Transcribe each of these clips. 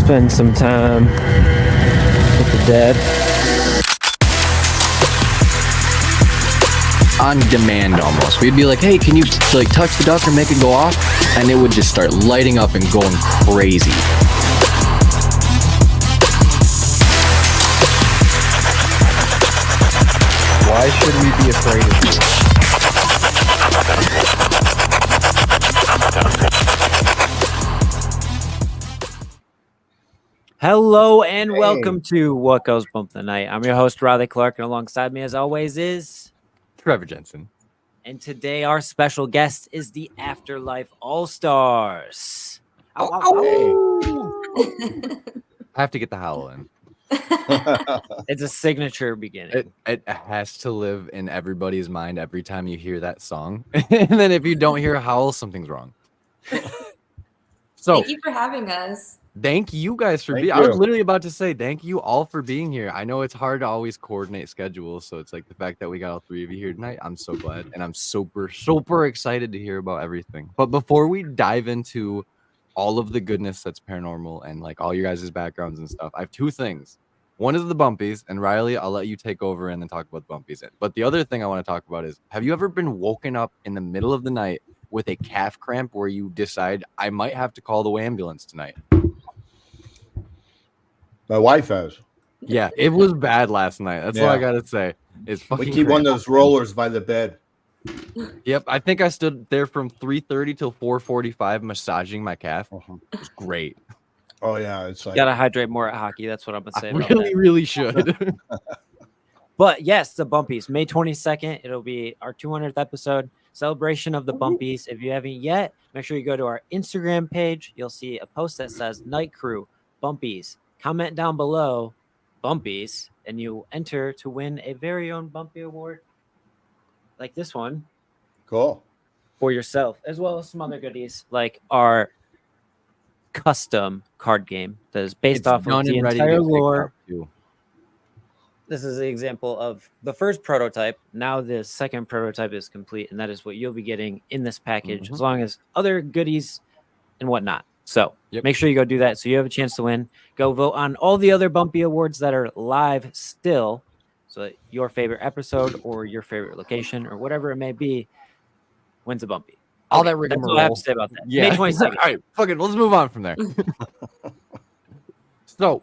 spend some time with the dead. On demand almost. We'd be like, hey, can you like touch the duck or make it go off? And it would just start lighting up and going crazy. Why should we be afraid of you? Hello and welcome to What Goes Bump the Night. I'm your host, Riley Clark, and alongside me, as always, is Trevor Jensen. And today, our special guest is the Afterlife All Stars. I have to get the howl in. It's a signature beginning. It has to live in everybody's mind every time you hear that song. And then if you don't hear a howl, something's wrong. So thank you for having us. Thank you guys for being. I was literally about to say thank you all for being here. I know it's hard to always coordinate schedules, so it's like the fact that we got all three of you here tonight. I'm so glad, and I'm super excited to hear about everything. But before we dive into all of the goodness that's paranormal and like all your guys' backgrounds and stuff, I have two things. One is the bumpies, and Riley, I'll let you take over and then talk about the bumpies. But the other thing I want to talk about is, have you ever been woken up in the middle of the night with a calf cramp where you decide I might have to call the ambulance tonight? My wife has. Yeah, it was bad last night. That's all I gotta say. It's fucking. We keep one of those rollers by the bed. Yep, I think I stood there from 3:30 till 4:45 massaging my calf. It was great. Oh yeah, it's like You gotta hydrate more at hockey. That's what I'm gonna say. I really should. But yes, the bumpies, May 22nd. It'll be our 200th episode celebration of the bumpies. If you haven't yet, make sure you go to our Instagram page. You'll see a post that says Night Crew Bumpies. Comment down below bumpies, and you enter to win a very own Bumpy Award, like this one. Cool. For yourself, as well as some other goodies like our custom card game that is based off of the entire lore. This is an example of the first prototype. Now the second prototype is complete, and that is what you'll be getting in this package, as long as other goodies and whatnot. So make sure you go do that so you have a chance to win. Go vote on all the other Bumpy Awards that are live still, so that your favorite episode or your favorite location or whatever it may be wins a Bumpy. All that rigmarole. That's what I have to say about that. Yeah. May 22nd. All right, fuck it. Let's move on from there. So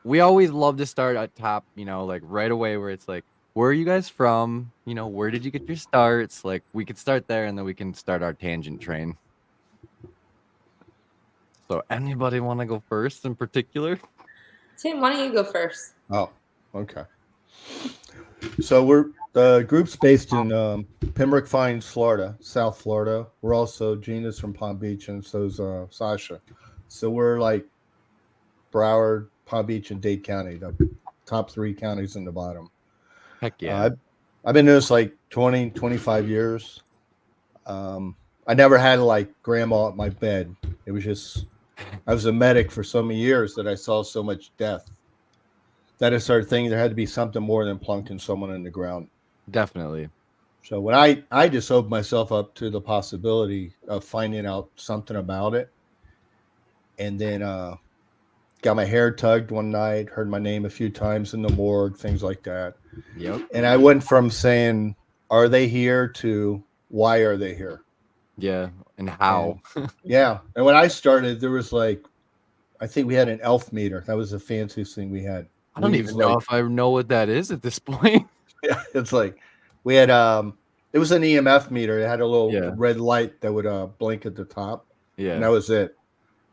we always love to start at top, like right away where it's like, where are you guys from? Where did you get your starts? Like we could start there and then we can start our tangent train. So anybody want to go first in particular? Tim, why don't you go first? Oh, okay. So the group's based in Pembroke Pines, Florida, South Florida. We're also Gina's from Palm Beach, and so's Sasha. So we're like Broward, Palm Beach, and Dade County, the top three counties in the bottom. Heck yeah. I've been doing this like 20, 25 years. I never had like grandma at my bed. It was just, I was a medic for so many years that I saw so much death that I started thinking there had to be something more than plunking someone in the ground. Definitely. So when I just opened myself up to the possibility of finding out something about it, and then got my hair tugged one night, heard my name a few times in the morgue, things like that. Yep. And I went from saying, "Are they here?" to "Why are they here?" Yeah, and how? Yeah, and when I started, there was like, I think we had an elf meter. That was the fanciest thing we had. I don't even know if I know what that is at this point. Yeah, it's like we had it was an EMF meter. It had a little red light that would blink at the top. Yeah, and that was it.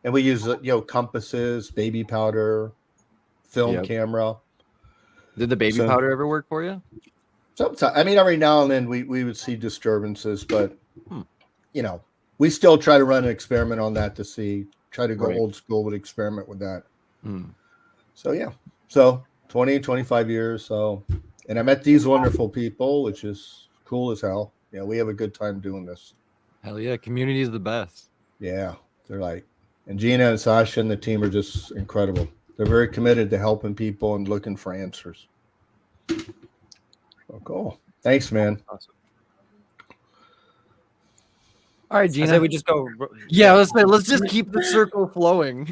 And we used compasses, baby powder, film camera. Did the baby powder ever work for you? Sometimes, I mean, every now and then we would see disturbances, but we still try to run an experiment on that to try to go old school with experiment with that. So 20, 25 years. And I met these wonderful people, which is cool as hell. Yeah, we have a good time doing this. Hell yeah, community is the best. Yeah, they're like, and Gina and Sasha and the team are just incredible. They're very committed to helping people and looking for answers. Oh, cool. Thanks, man. Awesome. All right, Gina. I say we just go. Yeah, let's just keep the circle flowing.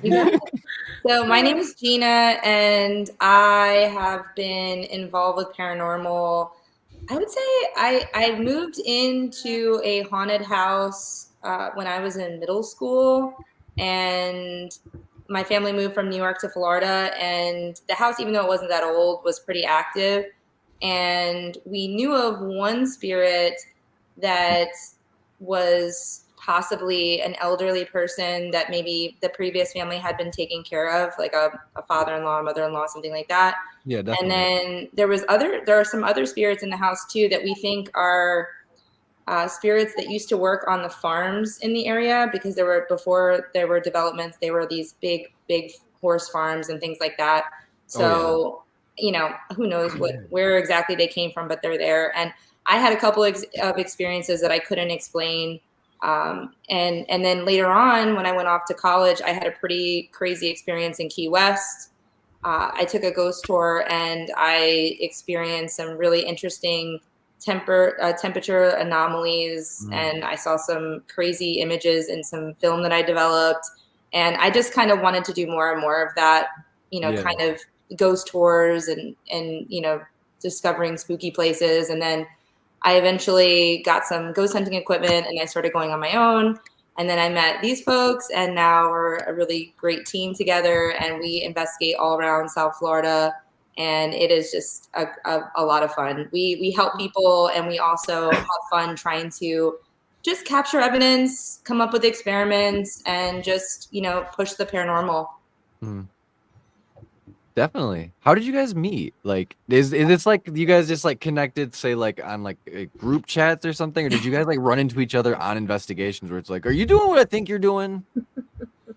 So my name is Gina, and I have been involved with paranormal. I would say I moved into a haunted house when I was in middle school, and my family moved from New York to Florida, and the house, even though it wasn't that old, was pretty active. And we knew of one spirit that was possibly an elderly person that maybe the previous family had been taking care of, like a father-in-law, mother-in-law, something like that. Yeah, definitely. And then there are some other spirits in the house too that we think are spirits that used to work on the farms in the area, because before there were developments, they were these big horse farms and things like that. So, who knows where exactly they came from, but they're there. And I had a couple of experiences that I couldn't explain. And then later on, when I went off to college, I had a pretty crazy experience in Key West. I took a ghost tour and I experienced some really interesting temperature anomalies, and I saw some crazy images in some film that I developed. And I just kind of wanted to do more and more of that, kind of ghost tours and discovering spooky places. And then I eventually got some ghost hunting equipment and I started going on my own. And then I met these folks, and now we're a really great team together, and we investigate all around South Florida. And it is just a lot of fun. We help people, and we also have fun trying to just capture evidence, come up with experiments, and just, push the paranormal. Definitely. How did you guys meet? Like, is this like you guys just like connected, say like on like group chats or something, or did you guys like run into each other on investigations where it's like, are you doing what I think you're doing?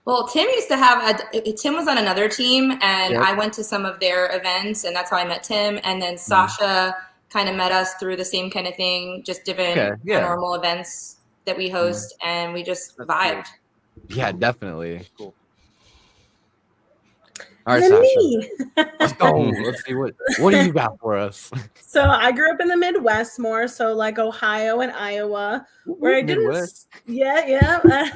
Well, Tim used to have Tim was on another team, and I went to some of their events, and that's how I met Tim. And then Sasha kind of met us through the same kind of thing, just different paranormal events that we host, and we just vibed. Yeah, definitely. Cool. All right, Then Sasha. me. Let's go. Let's see what do you got for us? So I grew up in the Midwest more, so like Ohio and Iowa, where I didn't. Midwest. Yeah.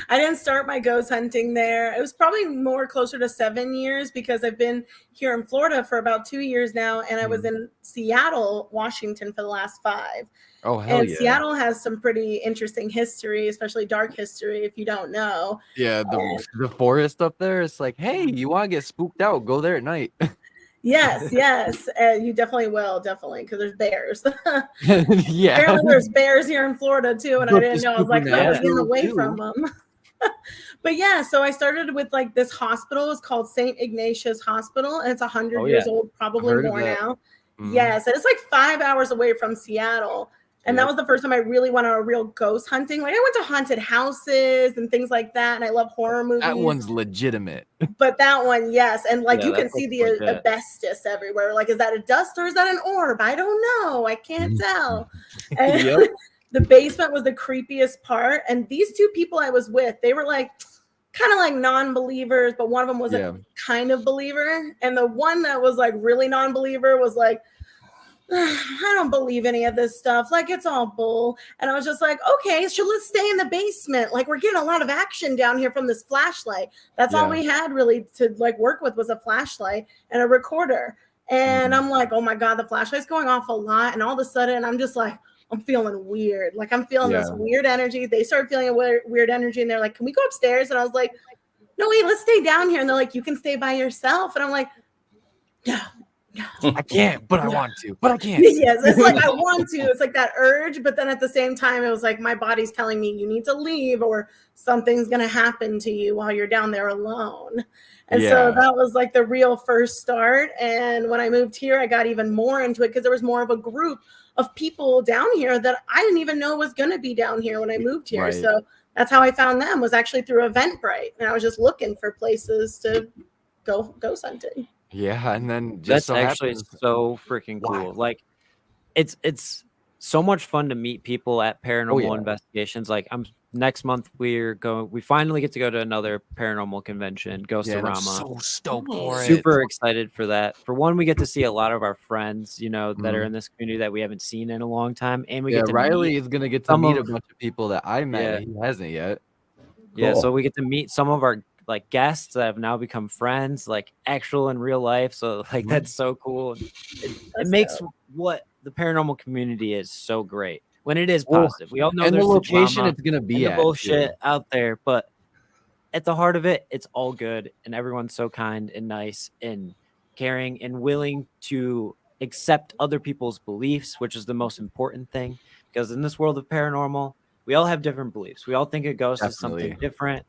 I didn't start my ghost hunting there. It was probably more closer to 7 years, because I've been here in Florida for about 2 years now, and I was in Seattle, Washington for the last 5. Oh, hell and yeah. Seattle has some pretty interesting history, especially dark history, if you don't know. Yeah, the forest up there, it's like, hey, you want to get spooked out, go there at night. Yes. You definitely will, because there's bears. Yeah. Apparently there's bears here in Florida too, and I didn't know. I was like, I was getting away from them. But yeah, so I started with like this hospital. It's called St. Ignatius Hospital, and it's 100 years old, probably more now. Yes, and it's like 5 hours away from Seattle. And that was the first time I really went on a real ghost hunting. Like I went to haunted houses and things like that. And I love horror movies. That one's legitimate. But that one, yes. And like you can see the asbestos everywhere. Like, is that a dust or is that an orb? I don't know. I can't tell. And the basement was the creepiest part. And these two people I was with, they were like kind of like non-believers, but one of them was a kind of believer. And the one that was like really non-believer was like, I don't believe any of this stuff. Like, it's all bull. And I was just like, okay, so let's stay in the basement. Like, we're getting a lot of action down here from this flashlight. That's all we had really to like work with, was a flashlight and a recorder. And I'm like, oh my God, the flashlight's going off a lot. And all of a sudden I'm just like, I'm feeling weird. Like, I'm feeling this weird energy. They started feeling a weird energy, and they're like, can we go upstairs? And I was like, no, wait, let's stay down here. And they're like, you can stay by yourself. And I'm like, no. I can't, but I want to, but I can't. Yes, it's like I want to. It's like that urge, but then at the same time, it was like my body's telling me you need to leave, or something's going to happen to you while you're down there alone. And so that was like the real first start. And when I moved here, I got even more into it, because there was more of a group of people down here that I didn't even know was going to be down here when I moved here. Right. So that's how I found them, was actually through Eventbrite. And I was just looking for places to go hunting. Yeah, and then that's actually so freaking cool. Wow. Like, it's so much fun to meet people at paranormal investigations. Like, next month we finally get to go to another paranormal convention, Ghostorama. I'm so stoked for it. Super excited for that. For one, we get to see a lot of our friends, that are in this community that we haven't seen in a long time, and we get to Riley is gonna get to meet a bunch of people that I met. He hasn't yet. Yeah, so we get to meet some of our like guests that have now become friends, like actual in real life. So like that's so cool. It makes what the paranormal community is so great when it is positive. We all know and there's the location drama it's gonna be and the bullshit too. out there, but at the heart of it, it's all good, and everyone's so kind and nice and caring and willing to accept other people's beliefs, which is the most important thing. Because in this world of paranormal, we all have different beliefs. We all think a ghost is something different.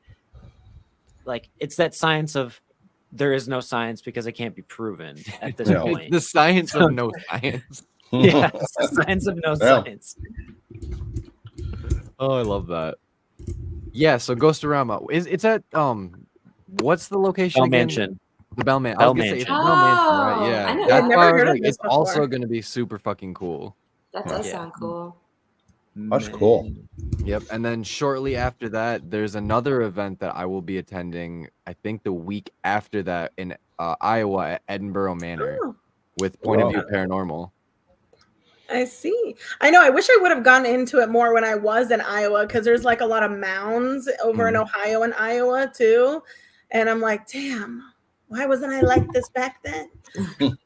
Like it's that science of there is no science because it can't be proven at this point. It's the science of no science. Yeah, it's the science of no science. Oh, I love that. Yeah, so Ghostorama it's at what's the location Bell again? Mansion. The Bell Mansion. Bell I was gonna say it's Mansion. Bell Mansion, right? Yeah, I know. that's I've never why I was heard of like, this it's also before. gonna be super fucking cool. That does sound cool. That's cool. Yep. And then shortly after that, there's another event that I will be attending. I think the week after that in Iowa at Edinburgh Manor with Point of View Paranormal. I see. I know. I wish I would have gone into it more when I was in Iowa because there's like a lot of mounds over in Ohio and Iowa too. And I'm like, damn, why wasn't I like this back then?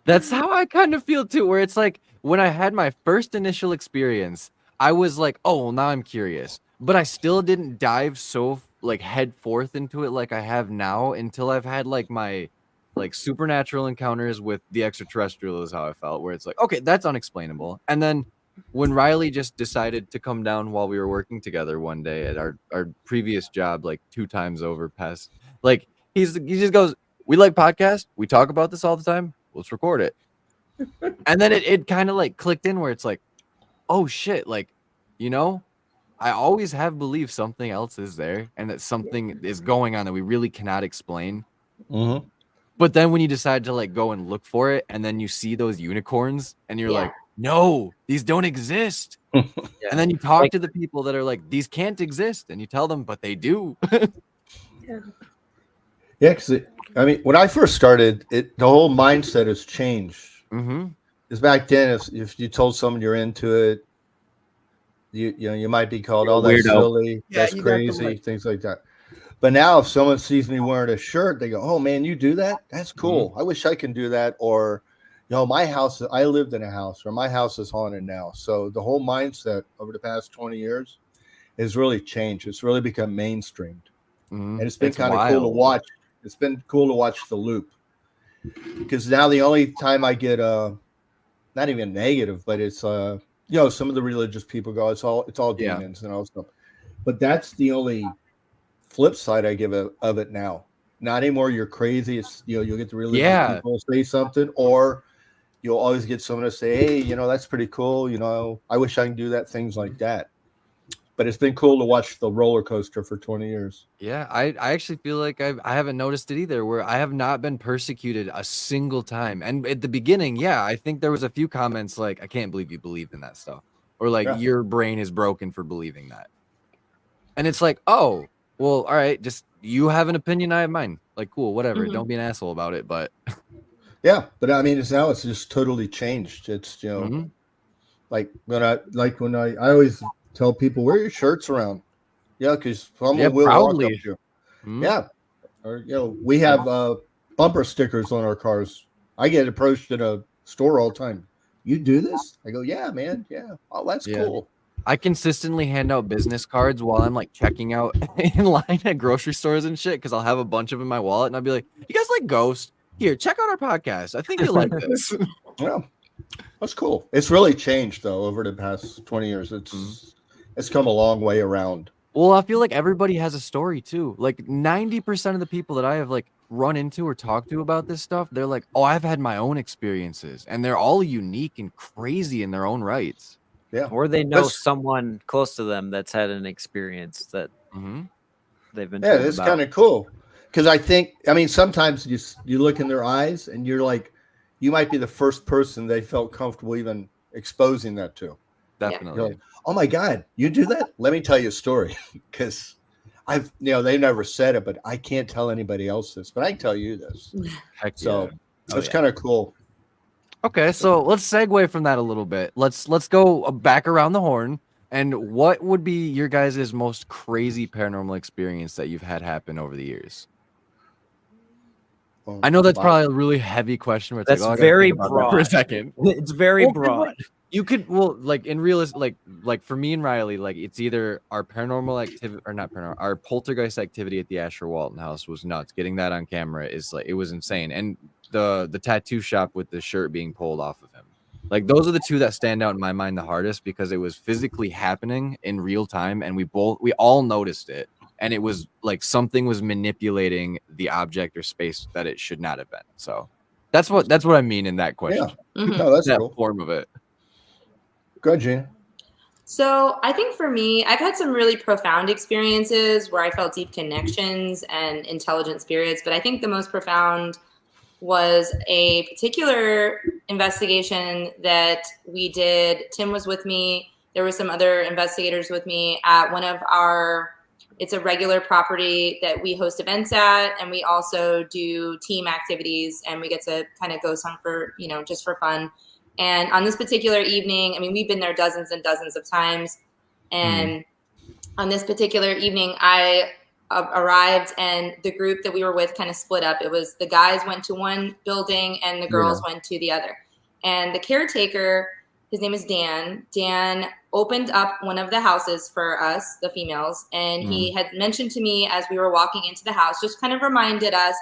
That's how I kind of feel too, where it's like when I had my first initial experience, I was like, oh, well, now I'm curious. But I still didn't dive so like head forth into it like I have now until I've had like my like supernatural encounters with the extraterrestrial is how I felt, where it's like, okay, that's unexplainable. And then when Riley just decided to come down while we were working together one day at our previous job, like 2 times over past, like he just goes, we like podcasts, we talk about this all the time, let's record it. And then it kind of like clicked in where it's like, oh shit, like, you know, I always have believed something else is there and that something is going on that we really cannot explain. But then when you decide to like go and look for it, and then you see those unicorns, and you're like, no, these don't exist. And then you talk to the people that are like, these can't exist, and you tell them, but they do. Because I mean, when I first started, the whole mindset has changed. Because back then, if you told someone you're into it, you know you might be called, oh, that's silly, that's crazy, things like that. But now if someone sees me wearing a shirt, they go, oh man, you do that? That's cool. I wish I can do that. Or, you know, my house, I lived in a house, or my house is haunted now. So the whole mindset over the past 20 years has really changed. It's really become mainstreamed. And it's been kind of cool to watch. It's been cool to watch the loop. Because now the only time I get not even negative, but it's you know, some of the religious people go, it's all demons and all stuff. But that's the only flip side I give of it now. Not anymore. You're crazy. It's, you know, you'll get the religious people say something, or you'll always get someone to say, hey, you know, that's pretty cool. You know, I wish I can do that. Things like that. But it's been cool to watch the roller coaster for 20 years. Yeah, I actually feel like I haven't noticed it either, where I have not been persecuted a single time. And at the beginning, I think there was a few comments like, I can't believe you believe in that stuff. Or like, your brain is broken for believing that. And it's like, oh, well, all right, just you have an opinion, I have mine. Like, cool, whatever. Don't be an asshole about it. But yeah, but I mean, it's just totally changed. It's, you know, like when I always tell people, wear your shirts around. Yeah, because someone will proudly. walk up to you. Yeah, or you know, we have bumper stickers on our cars. I get approached at a store all the time. You do this? I go, yeah, man. Yeah. Oh, that's cool. I consistently hand out business cards while I'm like checking out in line at grocery stores and shit, because I'll have a bunch of them in my wallet and I'll be like, you guys like Ghost? Here, check out our podcast. I think you'll like this. Yeah, that's cool. It's really changed though over the past 20 years. It's come a long way around. Well, I feel like everybody has a story too. Like 90% of the people that I have like run into or talked to about this stuff, they're like, oh, I've had my own experiences, and they're all unique and crazy in their own rights. Yeah. Or they know someone close to them that's had an experience that they've been. Yeah, it's kind of cool. Because I mean, sometimes you look in their eyes and you're like, you might be the first person they felt comfortable even exposing that to. Definitely. You're like, oh my God, you do that? Let me tell you a story. Because they never said it, but I can't tell anybody else this, but I can tell you this. Heck so it's kind of cool. Okay, so let's segue from that a little bit. Let's go back around the horn And what would be your guys' most crazy paranormal experience that you've had happen over the years? I know that's probably a really heavy question. Where it's that's very broad. For a second, it's very broad. You could like in realistic, like for me and Riley, like it's either our paranormal activity or not paranormal, our poltergeist activity at the Asher Walton house was nuts. Getting that on camera is like it was insane, and the tattoo shop with the shirt being pulled off of him. Like those are the two that stand out in my mind the hardest because it was physically happening in real time, and we all noticed it, and it was like something was manipulating the object or space that it should not have been. So that's what I mean in that question. Yeah, no, that's that cool. form of it. Go ahead, Gina. So I think for me, I've had some really profound experiences where I felt deep connections and intelligent spirits, but I think the most profound was a particular investigation that we did. Tim was with me. There were some other investigators with me at one of it's a regular property that we host events at, and we also do team activities, and we get to kind of go some for, just for fun. And on this particular evening, I mean, we've been there dozens and dozens of times. And on this particular evening, I arrived and the group that we were with kind of split up. It was the guys went to one building and the girls went to the other. And the caretaker, his name is Dan. Dan opened up one of the houses for us, the females. And he had mentioned to me as we were walking into the house, just kind of reminded us,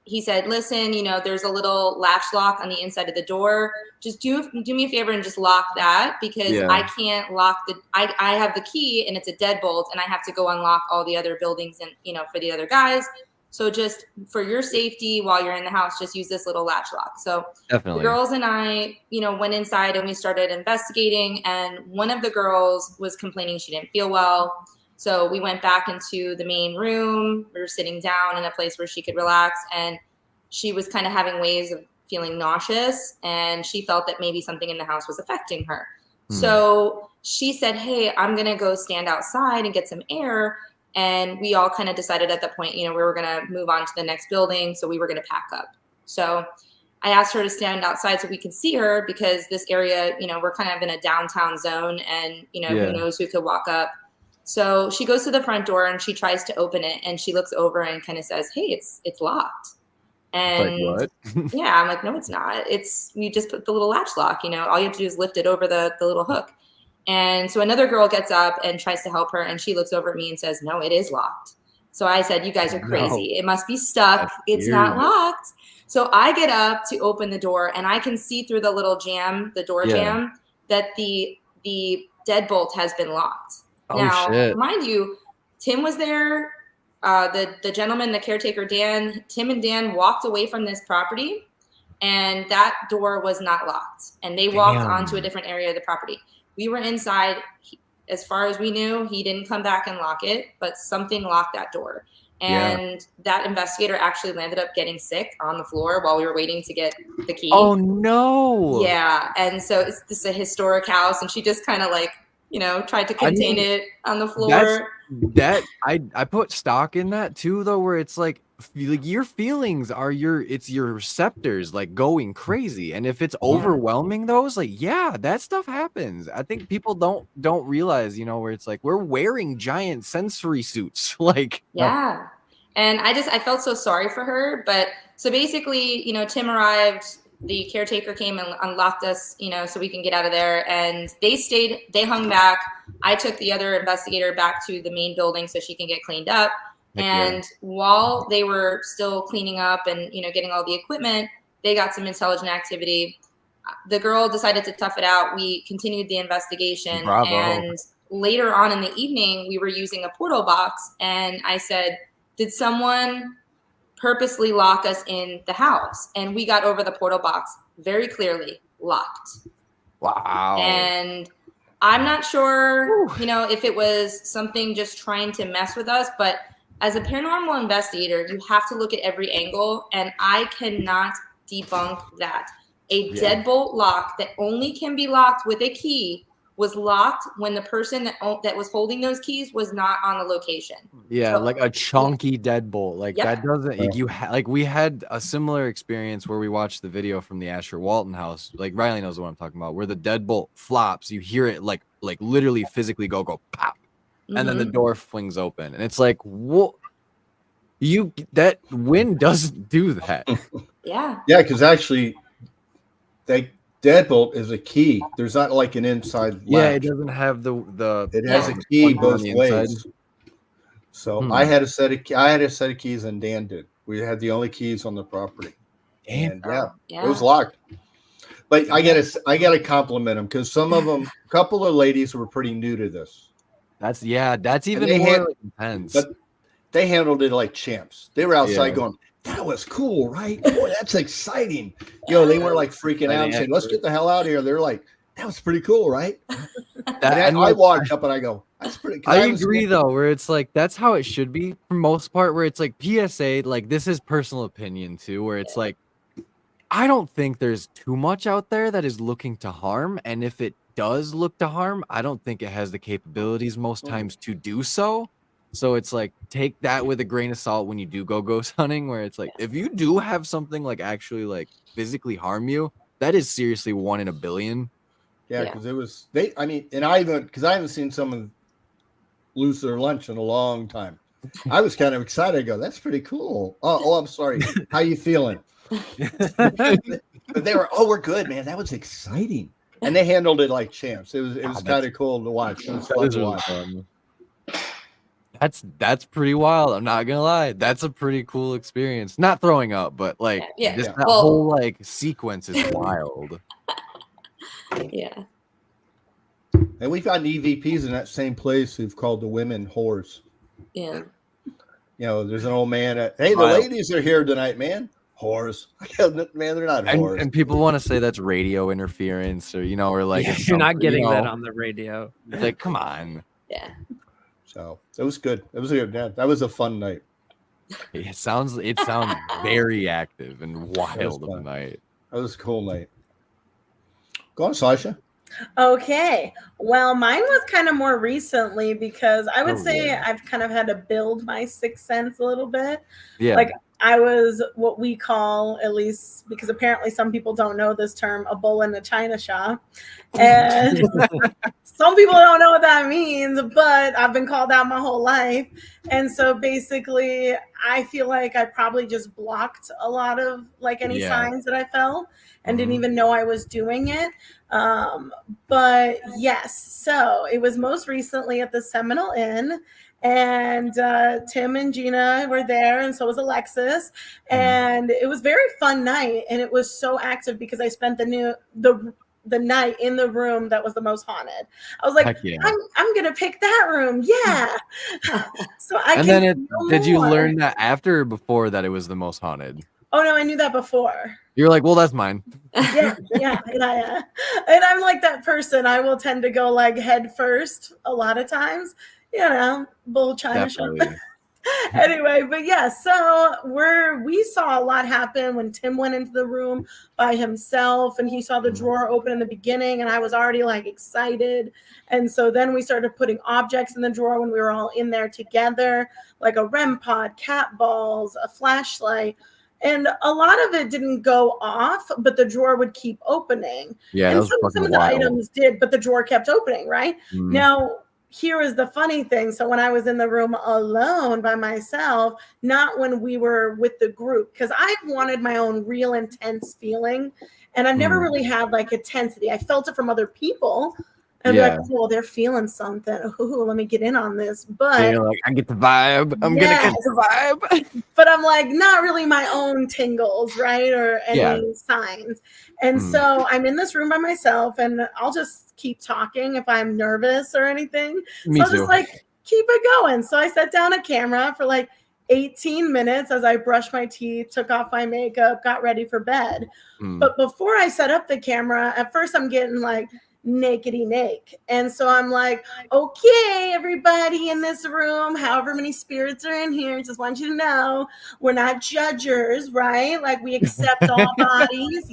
he said, listen, there's a little latch lock on the inside of the door. Just do me a favor and just lock that because I can't lock I have the key and it's a deadbolt and I have to go unlock all the other buildings and, for the other guys. So just for your safety while you're in the house, just use this little latch lock. So definitely. The girls and I, went inside and we started investigating, and one of the girls was complaining she didn't feel well. So we went back into the main room. We were sitting down in a place where she could relax, and she was kind of having waves of feeling nauseous, and she felt that maybe something in the house was affecting her. So she said, hey, I'm going to go stand outside and get some air. And we all kind of decided at that point, we were going to move on to the next building. So we were going to pack up. So I asked her to stand outside so we could see her because this area, we're kind of in a downtown zone, and, who knows who could walk up. So she goes to the front door and she tries to open it, and she looks over and kind of says, hey, it's locked. And like, what? Yeah, I'm like, no, it's not. You just put the little latch lock, all you have to do is lift it over the little hook. And so another girl gets up and tries to help her, and she looks over at me and says, no, it is locked. So I said, you guys are crazy. It must be stuck. It's not locked. So I get up to open the door, and I can see through the little jam, the door jam, that the deadbolt has been locked. Now, mind you, Tim was there. The gentleman, the caretaker, Dan, Tim and Dan walked away from this property, and that door was not locked. And they walked onto a different area of the property. We were inside. As far as we knew, he didn't come back and lock it, but something locked that door. And that investigator actually landed up getting sick on the floor while we were waiting to get the key. Oh, no. Yeah. And so it's a historic house, and she just kind of like, tried to contain it on the floor. I put stock in that too, though, where it's like your feelings are it's your receptors like going crazy, and if it's overwhelming those, like that stuff happens. I think people don't realize, where it's like we're wearing giant sensory suits, like and I felt so sorry for her. But so basically, Tim arrived. The caretaker came and unlocked us, so we can get out of there. And they hung back. I took the other investigator back to the main building so she can get cleaned up. And while they were still cleaning up and, getting all the equipment, they got some intelligent activity. The girl decided to tough it out. We continued the investigation. Bravo. And later on in the evening, we were using a portal box. And I said, did someone purposely lock us in the house? And we got over the portal box very clearly locked. Wow. And I'm not sure, if it was something just trying to mess with us, but as a paranormal investigator, you have to look at every angle, and I cannot debunk that. A deadbolt lock that only can be locked with a key was locked when the person that was holding those keys was not on the location. Yeah, so, like a chunky deadbolt. Like that doesn't. We had a similar experience where we watched the video from the Asher Walton house. Like Riley knows what I'm talking about, where the deadbolt flops. You hear it like like literally physically go pop, and then the door flings open, and it's like, what? That wind doesn't do that. Yeah, because actually, that deadbolt is a key. There's not like an inside latch. Yeah, it doesn't have the. It has a key both ways. So I had a set of keys, and Dan did. We had the only keys on the property, and it was locked. But I gotta compliment them because some of them, a couple of ladies were pretty new to this. That's even more intense. But they handled it like champs. They were outside going, "That was cool, right? Boy, that's exciting." They were like freaking out and saying, "Let's get the hell out of here." They're like, "That was pretty cool, right?" And I walked up and I go, "That's pretty cool." I agree though, where it's like that's how it should be for most part. Where it's like PSA, like this is personal opinion too, where it's like, I don't think there's too much out there that is looking to harm. And if it does look to harm, I don't think it has the capabilities most times to do so. So it's like, take that with a grain of salt when you do go ghost hunting, where it's like, if you do have something like actually like physically harm you, that is seriously 1 in a billion. Yeah, because it was, and I haven't seen someone lose their lunch in a long time. I was kind of excited. I go, "That's pretty cool." Oh, I'm sorry. How you feeling? But they were, "We're good, man. That was exciting." And they handled it like champs. It was kind of cool to watch. It was fun to watch. That's pretty wild. I'm not gonna lie. That's a pretty cool experience. Not throwing up, but like that whole like sequence is wild. Yeah. And we've got EVPs in that same place who've called the women whores. Yeah. There's an old man "Hey, the ladies are here tonight, man." Whores. Man, they're not whores. And people want to say that's radio interference, or or like you're not getting that on the radio. Like, come on. Yeah. So it was good. It was good. Yeah, that was a fun night. It sounds very active and wild of a night. That was a cool night. Go on, Sasha. Okay. Well, mine was kind of more recently because I would say I've kind of had to build my sixth sense a little bit. Yeah. Like I was what we call, at least because apparently some people don't know this term, a bull in a china shop. And some people don't know what that means, but I've been called out my whole life. And so basically, I feel like I probably just blocked a lot of like any signs that I felt and didn't even know I was doing it. But yes, so it was most recently at the Seminole Inn. And Tim and Gina were there, and so was Alexis. And it was a very fun night, and it was so active because I spent the night in the room that was the most haunted. I was like, I'm gonna pick that room, So did you learn that after or before that it was the most haunted? Oh no, I knew that before. You're like, well, that's mine. Yeah. And I'm like that person. I will tend to go like head first a lot of times. Bull china shop. Anyway, but so we saw a lot happen when Tim went into the room by himself, and he saw the drawer open in the beginning, and I was already like excited. And so then we started putting objects in the drawer when we were all in there together, like a REM pod, cat balls, a flashlight. And a lot of it didn't go off, but the drawer would keep opening. Yeah, and some of the items did, but the drawer kept opening, right? Now, here is the funny thing. So when I was in the room alone by myself, not when we were with the group, because I've wanted my own real intense feeling. And I've never really had like intensity. I felt it from other people. And be like, "Oh, they're feeling something. Ooh, let me get in on this." But you're like, I get the vibe. I'm gonna get the vibe. But I'm like, not really my own tingles, right? Or any signs. And so I'm in this room by myself, and I'll just keep talking if I'm nervous or anything. Me so I'll too. just like keep it going. So I set down a camera for like 18 minutes as I brushed my teeth, took off my makeup, got ready for bed. But before I set up the camera, at first I'm getting like nakedy naked. And so I'm like, okay, everybody in this room, however many spirits are in here, just want you to know we're not judgers, right? Like we accept all bodies.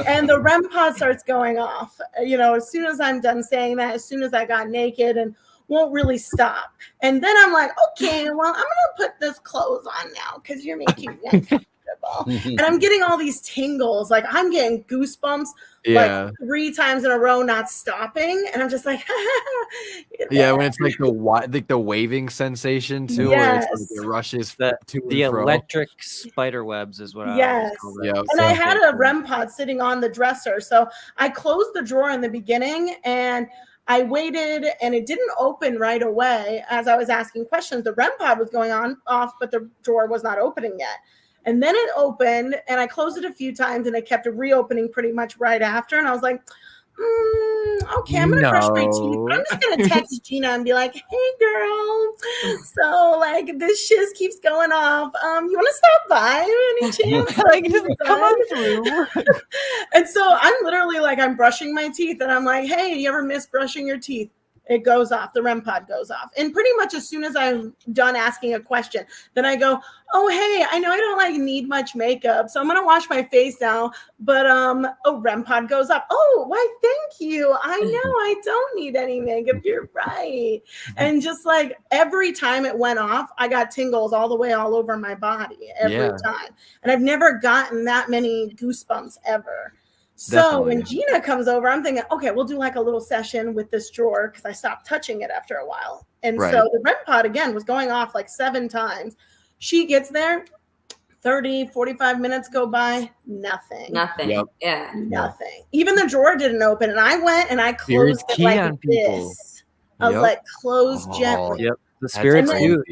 And the REM pod starts going off, as soon as I'm done saying that, as soon as I got naked, and won't really stop. And then I'm like, okay, well, I'm gonna put this clothes on now because you're making me uncomfortable. wall. And I'm getting all these tingles. Like I'm getting goosebumps like 3 times in a row, not stopping. And I'm just like, yeah, when it's like the waving sensation too, where it's like it rushes the and fro. electric spider webs is what yes. I And I had a REM pod sitting on the dresser. So I closed the drawer in the beginning and I waited and it didn't open right away as I was asking questions. The REM pod was going off, but the drawer was not opening yet. And then it opened and I closed it a few times and it kept reopening pretty much right after. And I was like, okay, I'm going to brush my teeth. But I'm just going to text Gina and be like, hey, girl. So, like, this shiz keeps going off. You want to stop by any chance? Like, just come on through. And so I'm literally like, I'm brushing my teeth and I'm like, hey, you ever miss brushing your teeth? It goes off. The REM pod goes off. And pretty much as soon as I'm done asking a question, then I go, oh, hey, I know I don't like need much makeup, so I'm going to wash my face now. But REM pod goes off. Oh, why, thank you. I know I don't need any makeup. You're right. And just like every time it went off, I got tingles all the way all over my body every time. And I've never gotten that many goosebumps ever. So when Gina comes over, I'm thinking, okay, we'll do like a little session with this drawer because I stopped touching it after a while. And so the REM pod again was going off like 7 times. She gets there, 30, 45 minutes go by, nothing. Yep. Yeah. Nothing. Even the drawer didn't open. And I went and I closed it like this. I was like, close gently. Yep. The spirits do.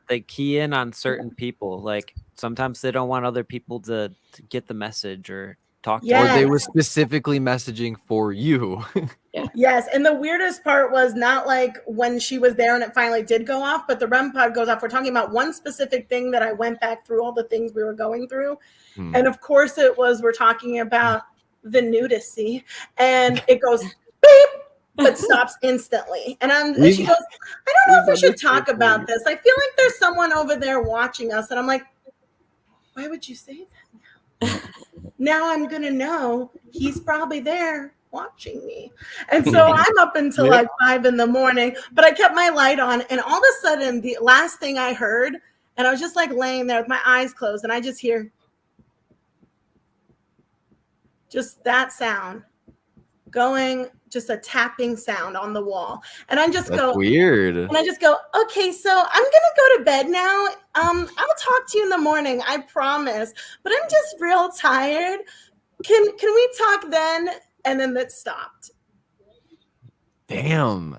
They key in on certain people. Like sometimes they don't want other people to get the message or talk to or they were specifically messaging for you. Yes, and the weirdest part was not like when she was there and it finally did go off, but the REM pod goes off. We're talking about one specific thing that I went back through all the things we were going through. And of course we're talking about the nudity, and it goes beep, but stops instantly. And she goes, I don't know if we should talk about this. I feel like there's someone over there watching us. And I'm like, why would you say that now? Now I'm going to know he's probably there watching me. And so I'm up until like 5 a.m, but I kept my light on. And all of a sudden, the last thing I heard, and I was just like laying there with my eyes closed, and I just hear just that sound going, just a tapping sound on the wall. And I just go weird. And I just go, okay, so I'm gonna go to bed now. I'll talk to you in the morning, I promise. But I'm just real tired. Can we talk then? And then that stopped. Damn.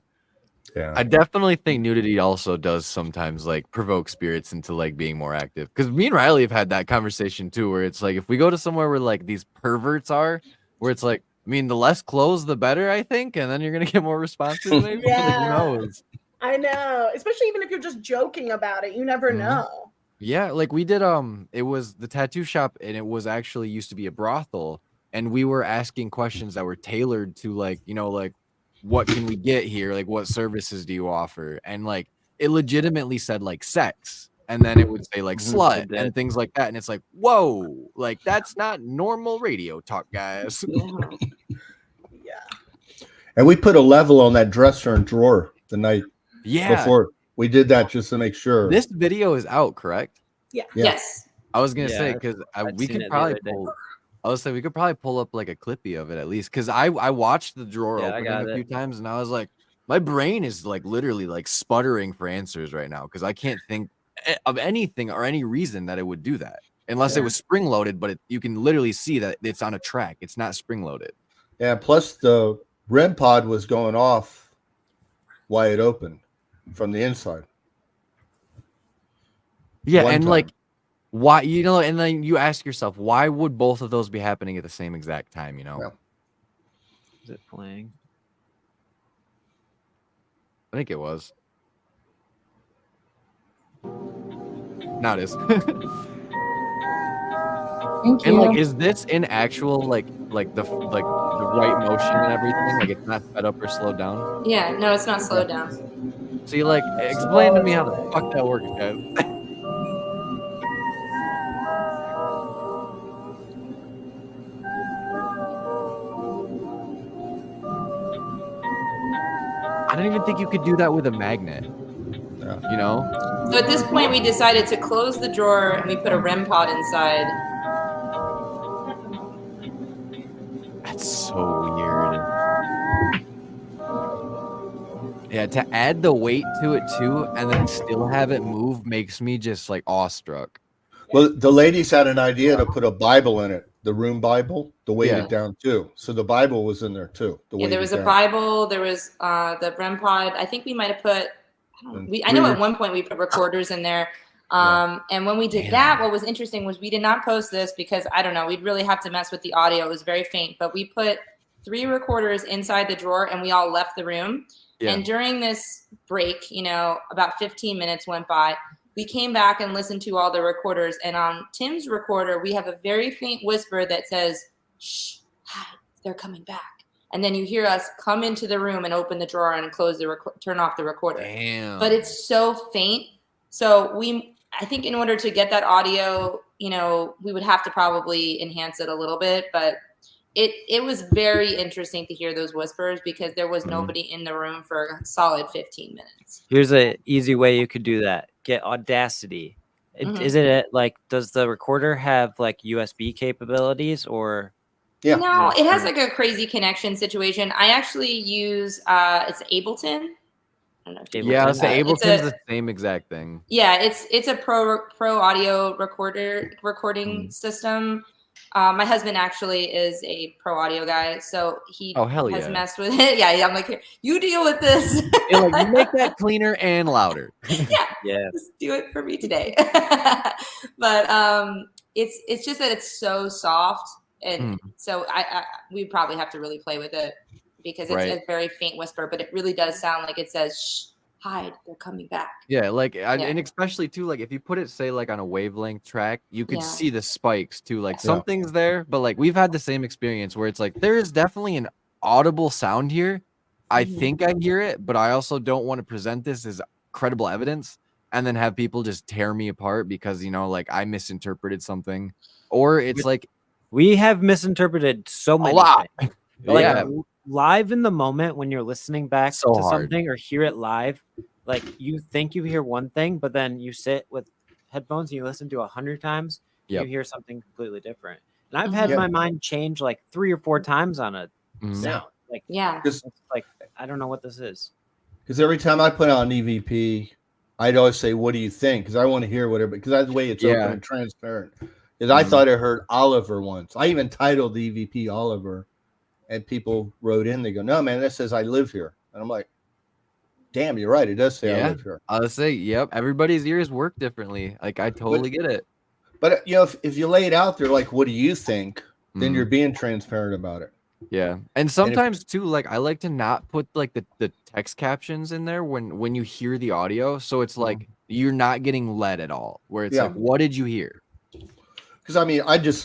Yeah. I definitely think nudity also does sometimes like provoke spirits into like being more active. Because me and Riley have had that conversation too, where it's like if we go to somewhere where like these perverts are, where it's like, I mean, the less clothes, the better, I think. And then you're going to get more responses, maybe. Yeah. Who knows? I know. Especially even if you're just joking about it. You never know. Yeah. Like we did, it was the tattoo shop, and it was actually used to be a brothel. And we were asking questions that were tailored to like, you know, like, what can we get here? Like, what services do you offer? And like, it legitimately said like sex. And then it would say like slut and things like that. And it's like, whoa, like that's not normal radio talk, guys. Yeah. And we put a level on that dresser and drawer the night before. We did that just to make sure. This video is out, correct? Yeah. Yes. I was gonna say because we could probably pull. I was saying we could probably pull up like a clippy of it at least, because I watched the drawer opening a few times and I was like, my brain is like literally like sputtering for answers right now because I can't think of anything or any reason that it would do that unless it was spring loaded, but you can literally see that it's on a track. It's not spring loaded. Yeah, plus the REM pod was going off while it opened from the inside. Yeah, and like why, you know, and then you ask yourself, why would both of those be happening at the same exact time, you know? Yeah. Is it playing? I think it was. Now it is. Thank you. And like, is this in actual like the right motion and everything? Like, it's not sped up or slowed down? Yeah, no, it's not slowed down. So you like explain to me how the fuck that works, guys. I don't even think you could do that with a magnet. You know? So at this point, we decided to close the drawer and we put a REM pod inside. That's so weird. Yeah, to add the weight to it too, and then still have it move makes me just like awestruck. Well, the ladies had an idea to put a Bible in it, the room Bible, to weight it down too. So the Bible was in there too. There was a Bible. There was the REM pod. I think we might have put. I know at one point we put recorders in there. And when we did that, what was interesting was we did not post this because I don't know, we'd really have to mess with the audio. It was very faint, but we put 3 recorders inside the drawer and we all left the room. Yeah. And during this break, about 15 minutes went by. We came back and listened to all the recorders. And on Tim's recorder, we have a very faint whisper that says, "Shh, hi, they're coming back." And then you hear us come into the room and open the drawer and close turn off the recorder. Damn. But it's so faint. So I think in order to get that audio, we would have to probably enhance it a little bit, but it was very interesting to hear those whispers because there was nobody in the room for a solid 15 minutes. Here's an easy way you could do that. Get Audacity. Is it like, does the recorder have like USB capabilities or? Yeah. No, it has like a crazy connection situation. I actually use, it's Ableton. Yeah, Ableton's the same exact thing. Yeah, it's a pro audio recording system. My husband actually is a pro audio guy, so he has messed with it. Yeah, I'm like, here, you deal with this. You make that cleaner and louder. Yeah, just do it for me today. But it's just that it's so soft, and so we probably have to really play with it. Because it's a very faint whisper, but it really does sound like it says, "Shh, hide, they're coming back." Yeah, and especially too, like if you put it, say, like on a wavelength track, you could see the spikes too. Like something's there, but like we've had the same experience where it's like there is definitely an audible sound here. I think I hear it, but I also don't want to present this as credible evidence and then have people just tear me apart because like I misinterpreted something, or it's like we have misinterpreted so many things. Like, live in the moment when you're listening back to something or hear it live, like you think you hear one thing, but then you sit with headphones and you listen to 100 times, you hear something completely different. And I've had my mind change like 3 or 4 times on a sound. Like, it's like, I don't know what this is. Because every time I put on EVP, I'd always say, "What do you think?" Because I want to hear whatever. Because that's the way it's open and transparent. Because I thought I heard Oliver once. I even titled the EVP Oliver. And people wrote in, they go, "No, man, that says I live here." And I'm like, damn, you're right. It does say I live here. I'll say, yep. Everybody's ears work differently. Like, I totally get it. But, if you lay it out there, like, what do you think? Then you're being transparent about it. Yeah. And sometimes, too, like, I like to not put, like, the text captions in there when you hear the audio. So it's like you're not getting led at all. Where it's like, what did you hear? Because,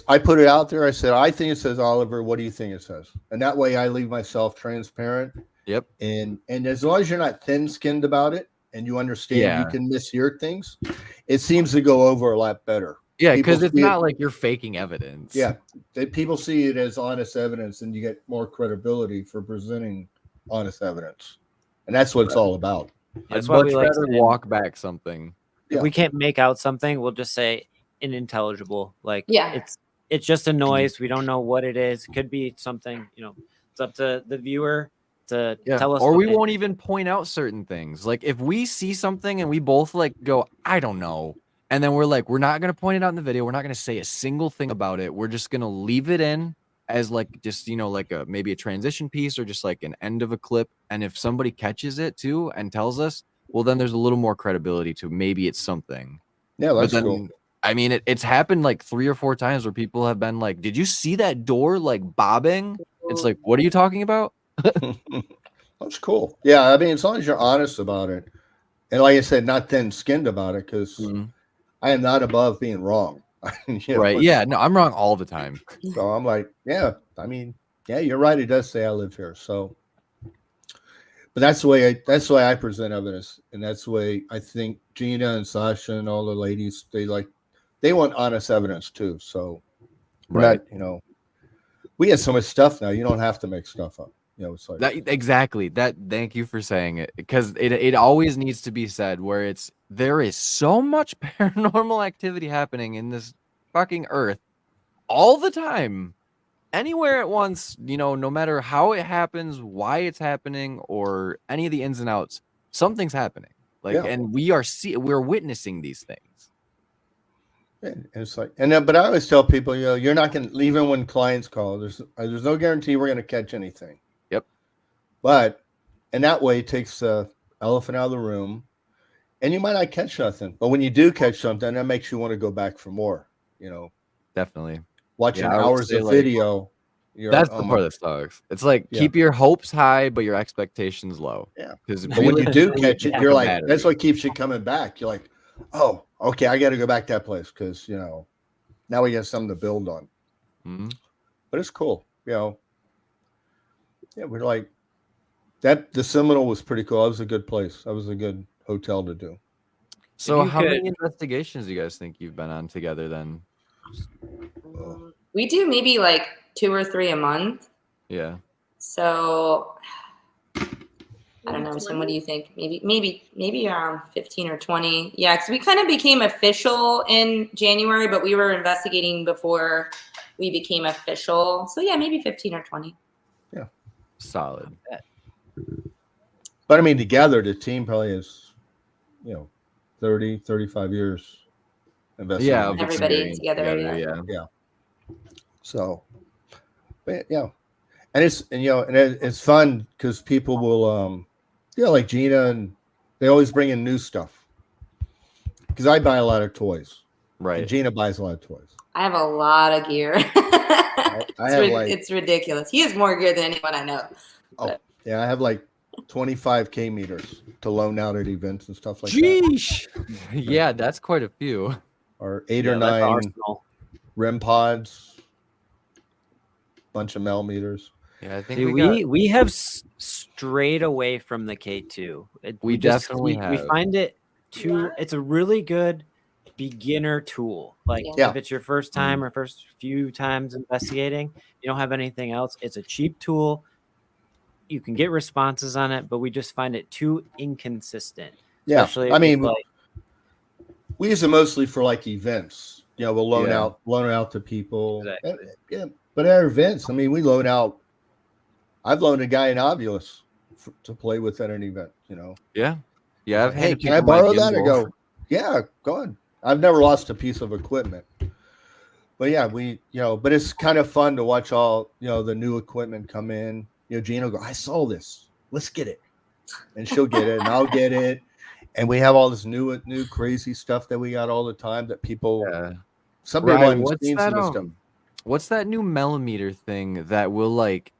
I put it out there. I said, I think it says Oliver. What do you think it says? And that way I leave myself transparent. Yep. And as long as you're not thin-skinned about it and you understand you can mishear things, it seems to go over a lot better. Yeah, because it's not like you're faking evidence. Yeah. People see it as honest evidence and you get more credibility for presenting honest evidence. And that's what it's all about. That's why we like to walk back something. If we can't make out something, we'll just say unintelligible. Like, it's just a noise. We don't know what it is. It could be something, it's up to the viewer to tell us. Or we won't even point out certain things. Like if we see something and we both like go, I don't know. And then we're like, we're not going to point it out in the video. We're not going to say a single thing about it. We're just going to leave it in as like, just, like maybe a transition piece or just like an end of a clip. And if somebody catches it too and tells us, well, then there's a little more credibility to maybe it's something. Yeah, that's cool. I mean, it's happened like 3 or 4 times where people have been like, did you see that door like bobbing? It's like, what are you talking about? That's cool. Yeah, as long as you're honest about it. And like I said, not thin-skinned about it, because I am not above being wrong. Right. Yeah, no, I'm wrong all the time. So I'm like, you're right. It does say I live here. So, but that's the way I present evidence. And that's the way I think Gina and Sasha and all the ladies, they want honest evidence too. So we have so much stuff now. You don't have to make stuff up. It's like that, exactly that. Thank you for saying it, because it always needs to be said where there is so much paranormal activity happening in this fucking earth all the time. anywhere at once, no matter how it happens, why it's happening, or any of the ins and outs, something's happening. And we're witnessing these things. And it's like, but I always tell people, you're not going to, even when clients call, there's no guarantee we're going to catch anything. Yep. But in that way, it takes the elephant out of the room, and you might not catch nothing. But when you do catch something, that makes you want to go back for more. Definitely. Watching hours of video. That's the part that sucks. It's like keep your hopes high, but your expectations low. Yeah. But when you do catch it, you're like, that's what keeps you coming back. You're like, oh, okay, I got to go back to that place because now we got something to build on. Mm-hmm. But it's cool, Yeah, we're like that. The Seminole was pretty cool. That was a good place. That was a good hotel to do. So, how many investigations do you guys think you've been on together then? We do maybe like 2 or 3 a month. Yeah. So I don't know. Tim, what do you think? Maybe around 15 or 20. Yeah, because we kind of became official in January, but we were investigating before we became official. So yeah, maybe 15 or 20. Yeah. Solid. But I mean, together, the team probably is, 30, 35 years investigating. Yeah. Everybody together. Yeah. So, but, and it's fun because people will, like Gina, and they always bring in new stuff. Because I buy a lot of toys, right? And Gina buys a lot of toys. I have a lot of gear. It's ridiculous. He has more gear than anyone I know. Oh, yeah, I have like 25 K meters to loan out at events and stuff like that. Yeah, that's quite a few. Or 8 or 9 REM pods, bunch of millimeters. Yeah, I think we have strayed away from the K2. We definitely have. We find it it's a really good beginner tool. Like if it's your first time or first few times investigating, you don't have anything else. It's a cheap tool. You can get responses on it, but we just find it too inconsistent. Yeah, I mean, we use it mostly for like events. We'll loan out to people. Exactly. But at our events, I mean, we loan out. I've loaned a guy in Ovilus to play with at an event. Yeah. I've hey, can I borrow that? I go, yeah, go on. I've never lost a piece of equipment. But yeah, but it's kind of fun to watch all the new equipment come in. Gina will go, I saw this. Let's get it, and she'll get it, and I'll get it. And we have all this new crazy stuff that we got all the time that people. Some people haven't seen some of stuff. What's that new millimeter thing that will like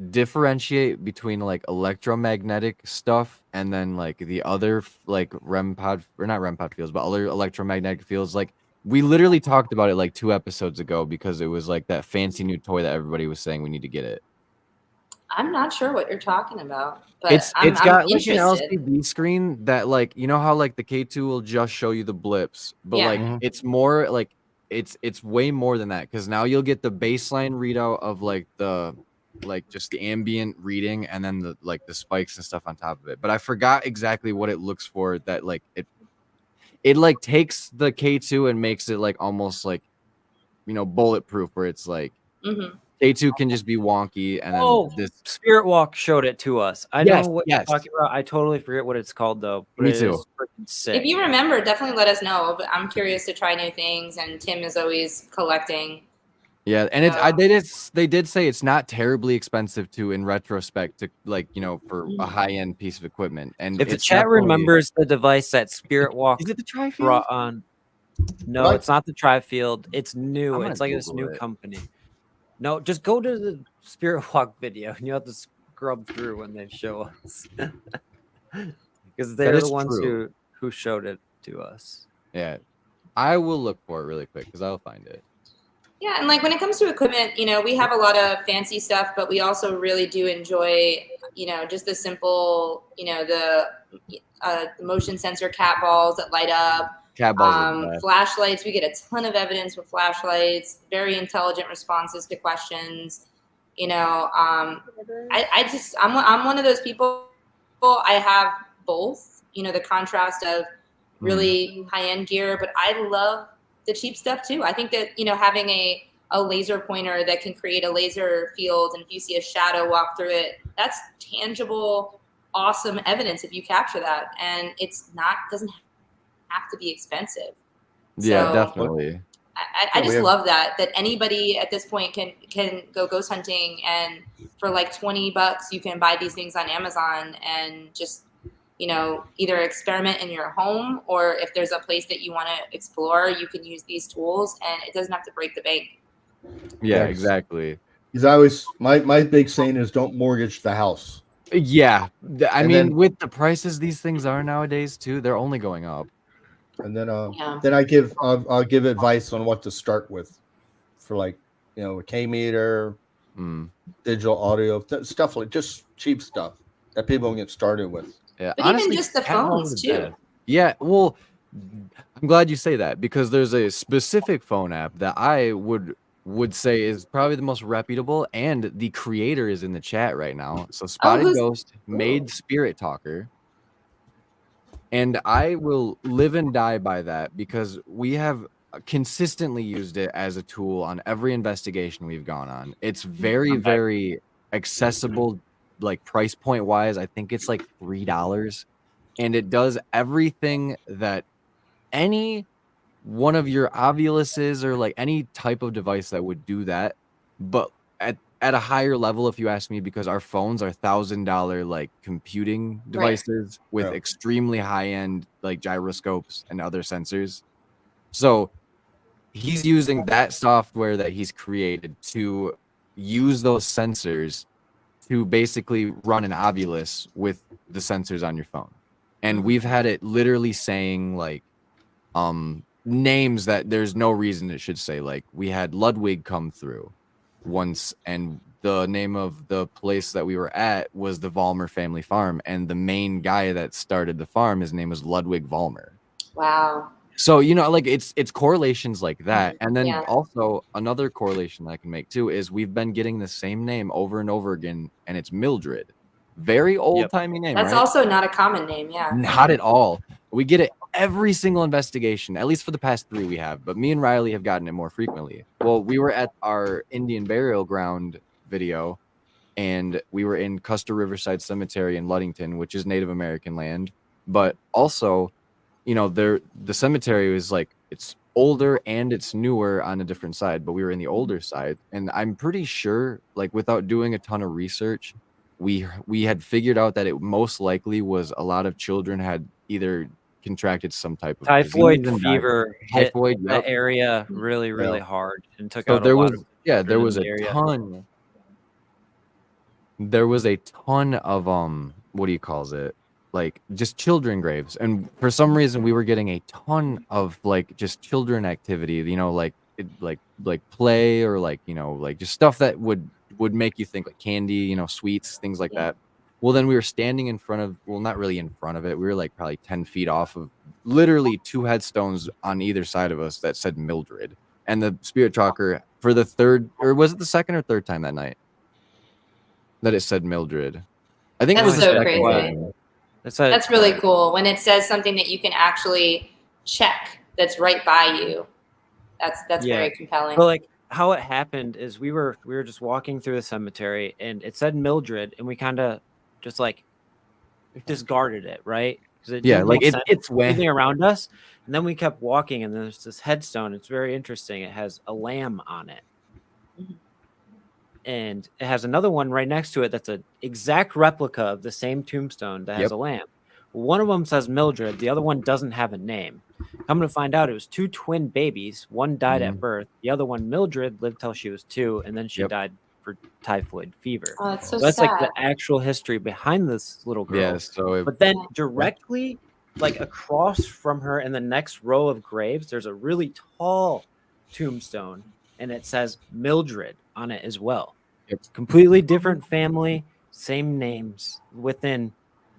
differentiate between like electromagnetic stuff and then like the other like REM pod, or not REM pod fields, but other electromagnetic fields? Like we literally talked about it like 2 episodes ago because it was like that fancy new toy that everybody was saying we need to get it. I'm not sure what you're talking about, but it's got like interested. an LCD screen that like how like the K2 will just show you the blips, but like it's more like it's way more than that because now you'll get the baseline readout of like the just the ambient reading and then the like the spikes and stuff on top of it. But I forgot exactly what it looks for. That like it like takes the K2 and makes it like almost like bulletproof, where it's like. Mm-hmm. K2 can just be wonky, and then this Spirit Walk showed it to us. I know what you're talking about. I totally forget what it's called though. Me too. If you remember, definitely let us know. But I'm curious to try new things, and Tim is always collecting. Yeah, and they did say it's not terribly expensive in retrospect to for a high-end piece of equipment. And if the chat remembers the device that Spirit Walk is it the Tri-Field? Brought on? No, it's not the Tri-Field. It's new. It's like this new company. No, just go to the Spirit Walk video and you have to scrub through when they show us. Because they're the ones who showed it to us. Yeah. I will look for it really quick because I'll find it. Yeah, and like when it comes to equipment, we have a lot of fancy stuff, but we also really do enjoy, just the simple, the motion sensor cat balls that light up. Flashlights. We get a ton of evidence with flashlights, very intelligent responses to questions. I'm one of those people. I have both, the contrast of really high-end gear, but I love the cheap stuff too. I think that, having a a laser pointer that can create a laser field, and if you see a shadow walk through it, that's tangible, awesome evidence if you capture that, and doesn't have to be expensive. Yeah, so definitely. I just love that anybody at this point can go ghost hunting, and for like $20 you can buy these things on Amazon and just, either experiment in your home, or if there's a place that you want to explore, you can use these tools and it doesn't have to break the bank. Yeah, exactly. Because I always, my big saying is don't mortgage the house. Yeah. I mean, with the prices these things are nowadays too, they're only going up. And then I'll give advice on what to start with for, like, a K-meter, digital audio, stuff like just cheap stuff that people can get started with. Yeah, but honestly, even just the phones too. Yeah, well, I'm glad you say that, because there's a specific phone app that I would say is probably the most reputable, and the creator is in the chat right now. So Spotted Ghost made Spirit Talker, and I will live and die by that, because we have consistently used it as a tool on every investigation we've gone on. It's very, very accessible, like price point wise. I think it's like $3, and it does everything that any one of your Ovuluses or like any type of device that would do that, but at a higher level, if you ask me, because our phones are $1,000 like computing devices with extremely high end like gyroscopes and other sensors. So he's using that software that he's created to use those sensors to basically run an Ovulus with the sensors on your phone. And we've had it literally saying like names that there's no reason it should say. Like, we had Ludwig come through once, and the name of the place that we were at was the Vollmer family farm, and the main guy that started the farm, his name was Ludwig Vollmer. Wow. So, like, it's correlations like that. And then also another correlation I can make too is we've been getting the same name over and over again, and it's Mildred. Very old-timey name. That's also not a common name. Not at all. We get it every single investigation, at least for the past 3 we have, but me and Riley have gotten it more frequently. Well, we were at our Indian burial ground video, and we were in Custer Riverside Cemetery in Ludington, which is Native American land. But also, the cemetery is like, it's older and it's newer on a different side, but we were in the older side. And I'm pretty sure, like, without doing a ton of research, we had figured out that it most likely was a lot of children had either contracted some type of typhoid fever hit the area really, really hard and took out a lot of there was a ton. There was a ton of what do you call it? Like, just children graves, and for some reason we were getting a ton of like just children activity, like play, or like like just stuff that would make you think, like candy, sweets, things like that. Well, then we were standing in front of, well, not really in front of it, we were like probably 10 feet off of literally 2 headstones on either side of us that said Mildred. And the Spirit Talker, for the third, or was it the second or third time that night that it said Mildred? I think it was so crazy. That's really cool when it says something that you can actually check that's right by you. That's very compelling. But like, how it happened is we were just walking through the cemetery, and it said Mildred, and we kind of just like discarded it, right? It's everything around us, and then we kept walking, and there's this headstone. It's very interesting. It has a lamb on it, and it has another one right next to it that's an exact replica of the same tombstone that has a lamb. One of them says Mildred, the other one doesn't have a name. I'm going to find out it was 2 twin babies. One died at birth. The other one, Mildred, lived till she was 2, and then she died for typhoid fever. Oh, that's so that's sad. like the actual history behind this little girl. Yeah, but then directly, like across from her in the next row of graves, there's a really tall tombstone, and it says Mildred on it as well. It's completely different family, same names, within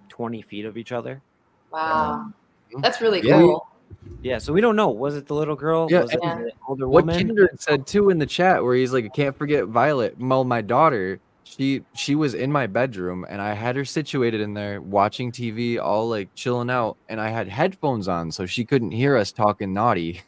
20 feet of each other. Wow. That's really cool. Yeah, so we don't know. Was it the little girl? Was it the older woman? What Kindred said too in the chat, where he's like, I can't forget Violet. Well, my daughter, she was in my bedroom, and I had her situated in there watching TV, all like chilling out, and I had headphones on so she couldn't hear us talking naughty.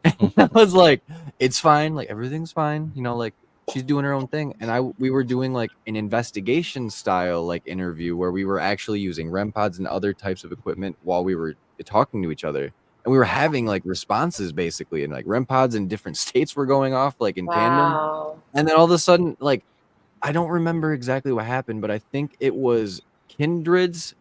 And I was like, it's fine, like everything's fine, you know, like she's doing her own thing. And we were doing like an investigation style like interview where we were actually using REM pods and other types of equipment while we were talking to each other. And we were having like responses basically, and like REM pods in different states were going off like in tandem. And then all of a sudden, like, I don't remember exactly what happened, but I think it was Kindred's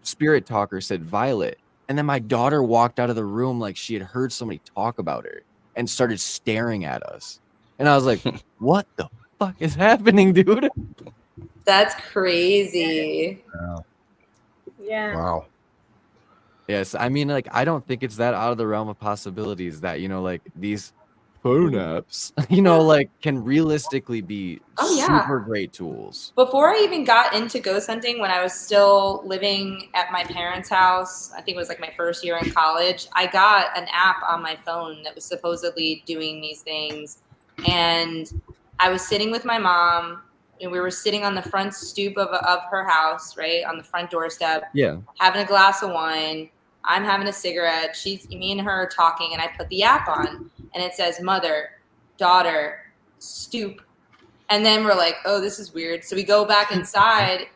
spirit talker said Violet. And then my daughter walked out of the room like she had heard somebody talk about her and started staring at us. And I was like, what the fuck is happening, dude? That's crazy. Wow. Yeah. Wow. Yes, I mean, like, I don't think it's that out of the realm of possibilities that, you know, like these phone apps, you know, like can realistically be super great tools. Before I even got into ghost hunting, when I was still living at my parents' house, I think it was like my first year in college, I got an app on my phone that was supposedly doing these things. And I was sitting with my mom, and we were sitting on the front stoop of her house, right, on the front doorstep, having a glass of wine. I'm having a cigarette. Me and her are talking, and I put the app on, and it says mother, daughter, stoop. And then we're like, oh, this is weird. So we go back inside,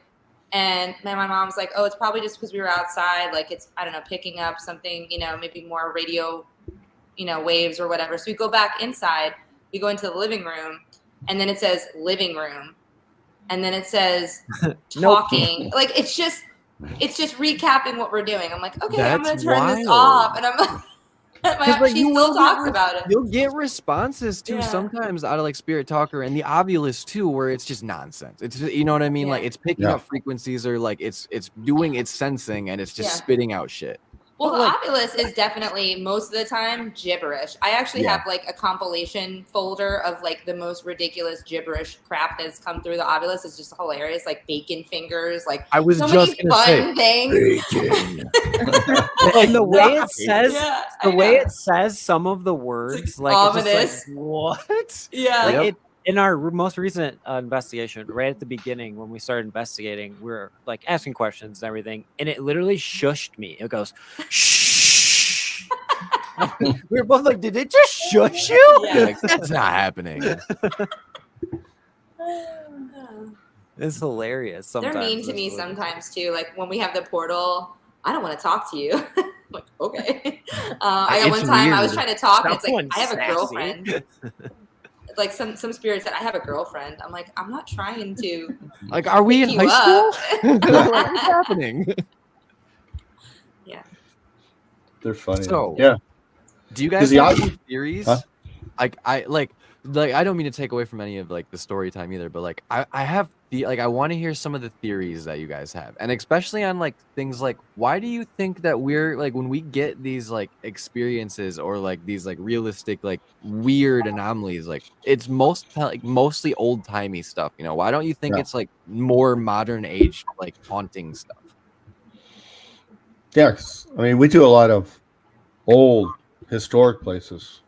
and my mom's like, oh, it's probably just because we were outside. Like it's, I don't know, picking up something, you know, maybe more radio, you know, waves or whatever. So we go back inside. We go into the living room, and then it says living room. And then it says talking. Like it's just recapping what we're doing. I'm like, okay, I'm going to turn this off. And I'm like, she still talks about it. You'll get responses too sometimes out of like Spirit Talker and the Obulus too, where it's just nonsense. It's just, you know what I mean? Like it's picking up frequencies, or like it's doing its sensing, and it's just spitting out shit. Well, the Obulus is definitely most of the time gibberish. I actually have like a compilation folder of like the most ridiculous gibberish crap that's come through the Obulus. It's just hilarious, like bacon fingers, like I was so just many fun things. And the way it says, it says some of the words, like ominous. It's just like, what? Yeah. Like it, in our most recent investigation, right at the beginning when we started investigating, we were like asking questions and everything, and it literally shushed me. It goes, shh. We were both like, did it just shush you? Yeah. Like, that's not happening. It's hilarious. Sometimes they're mean to me sometimes too. Like when we have the portal, I don't want to talk to you. I'm like, okay. I got one time I was trying to talk, and it's like, I have a girlfriend. Like some spirits that I have a girlfriend. I'm like, I'm not trying to. Like, are we in high school? What's happening? Yeah. They're funny. So, yeah. Do you guys have any theories? Huh? Like, I don't mean to take away from any of like the story time either, but like I have I want to hear some of the theories that you guys have, and especially on like things like, why do you think that we're like, when we get these like experiences or like these like realistic like weird anomalies, like it's mostly old timey stuff, you know? Why don't you think it's like more modern age like haunting stuff? Yeah, I mean, we do a lot of old historic places.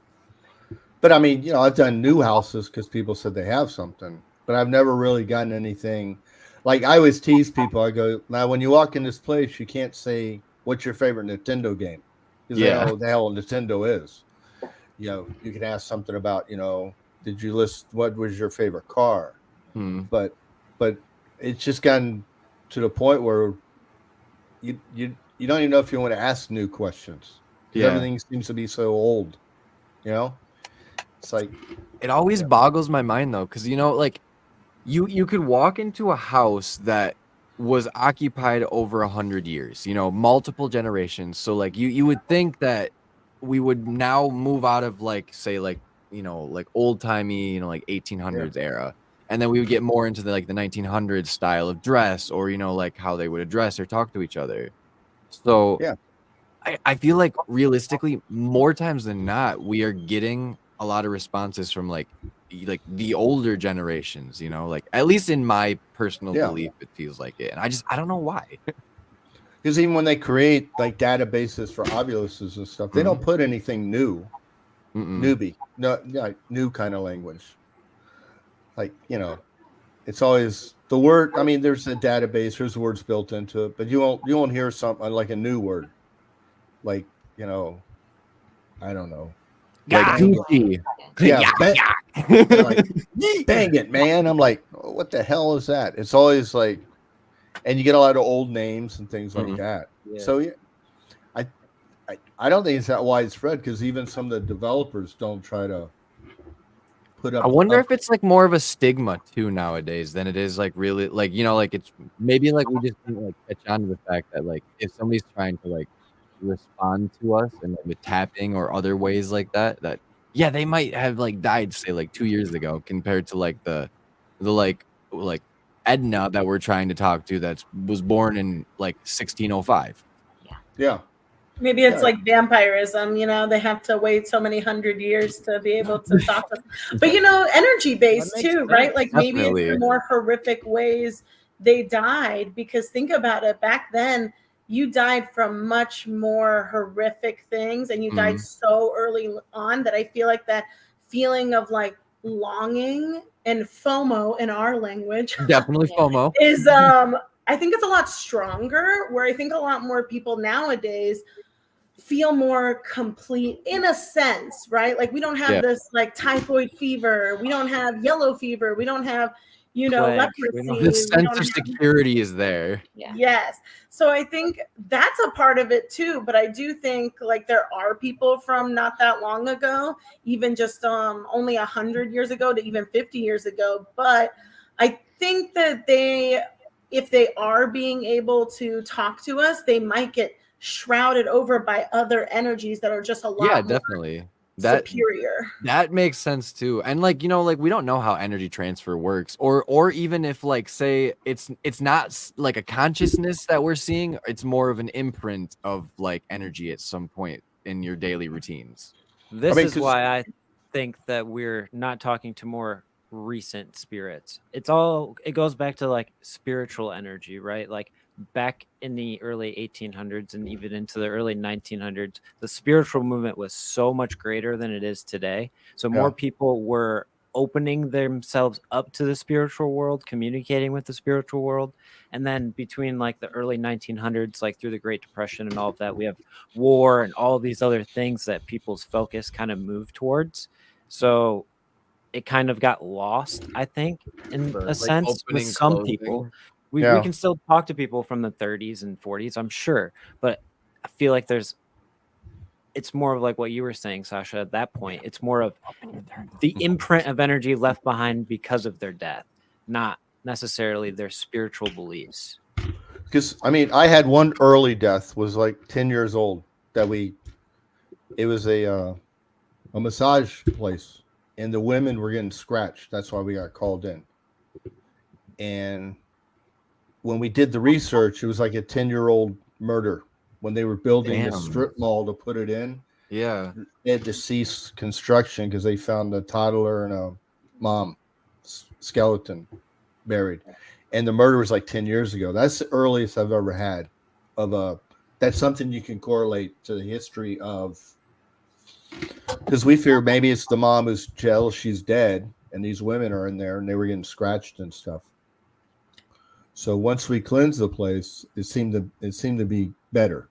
But I mean, you know, I've done new houses because people said they have something, but I've never really gotten anything. Like I always tease people. I go, now when you walk in this place, you can't say what's your favorite Nintendo game, because they know what the hell Nintendo is. You know, you can ask something about, you know, did you list what was your favorite car? But it's just gotten to the point where you don't even know if you want to ask new questions. Everything seems to be so old, you know. It's like, it always boggles my mind though, because you know, like you could walk into a house that was occupied over 100 years, you know, multiple generations. So like you would think that we would now move out of like, say, like, you know, like old timey, you know, like 1800s era, and then we would get more into the like the 1900s style of dress, or you know, like how they would address or talk to each other. So I feel like realistically, more times than not, we are getting a lot of responses from like the older generations, you know, like at least in my personal belief, it feels like it. And I don't know why. Because even when they create like databases for ovuluses and stuff, they don't put anything new, new kind of language. Like, you know, it's always the word. I mean, there's a database, there's words built into it, but you won't hear something like a new word, like I don't know, like Gucci. Yeah, like dang it, man. I'm like, oh, what the hell is that? It's always like, and you get a lot of old names and things like that. Yeah. So yeah, I don't think it's that widespread because even some of the developers don't try to put up. I wonder if it's like more of a stigma too nowadays than it is like really like like it's maybe like we just didn't like catch on to the fact that like if somebody's trying to like respond to us and like, with tapping or other ways like that yeah they might have like died say like 2 years ago compared to like the like Edna that we're trying to talk to that was born in like 1605. Yeah. Maybe it's like vampirism, they have to wait so many 100 years to be able to talk to them. But energy based too, sense. Right? Like maybe it's the more horrific ways they died, because think about it, back then you died from much more horrific things and you died so early on that I feel like that feeling of like longing and FOMO in our language. Definitely FOMO. Is I think it's a lot stronger, where I think a lot more people nowadays feel more complete in a sense, right? Like we don't have this like typhoid fever, we don't have yellow fever, we don't have leprosy. The sense of security is there. Yeah. Yes. So I think that's a part of it too. But I do think like there are people from not that long ago, even just only 100 years ago to even 50 years ago. But I think that if they are being able to talk to us, they might get shrouded over by other energies that are just a lot definitely superior. That makes sense too. And like like we don't know how energy transfer works, or even if like say it's not like a consciousness that we're seeing, it's more of an imprint of like energy at some point in your daily routines. This is why I think that we're not talking to more recent spirits. It goes back to like spiritual energy, right? Like back in the early 1800s and even into the early 1900s, the spiritual movement was so much greater than it is today. So more people were opening themselves up to the spiritual world, communicating with the spiritual world. And then between like the early 1900s, like through the Great Depression and all of that, we have war and all these other things that people's focus kind of moved towards. So it kind of got lost, I think, in a sense with some people. We can still talk to people from the 30s and 40s, I'm sure, but I feel like it's more of like what you were saying, Sasha, at that point. It's more of the imprint of energy left behind because of their death, not necessarily their spiritual beliefs. Because, I mean, I had one early death, was like 10 years old, it was a massage place, and the women were getting scratched. That's why we got called in. And when we did the research, it was like a 10-year-old murder when they were building the strip mall to put it in. Yeah. They had to cease construction because they found a toddler and a mom skeleton buried. And the murder was like 10 years ago. That's the earliest I've ever had that's something you can correlate to the history of, because we fear maybe it's the mom who's jealous she's dead and these women are in there and they were getting scratched and stuff. So once we cleansed the place, it seemed to be better.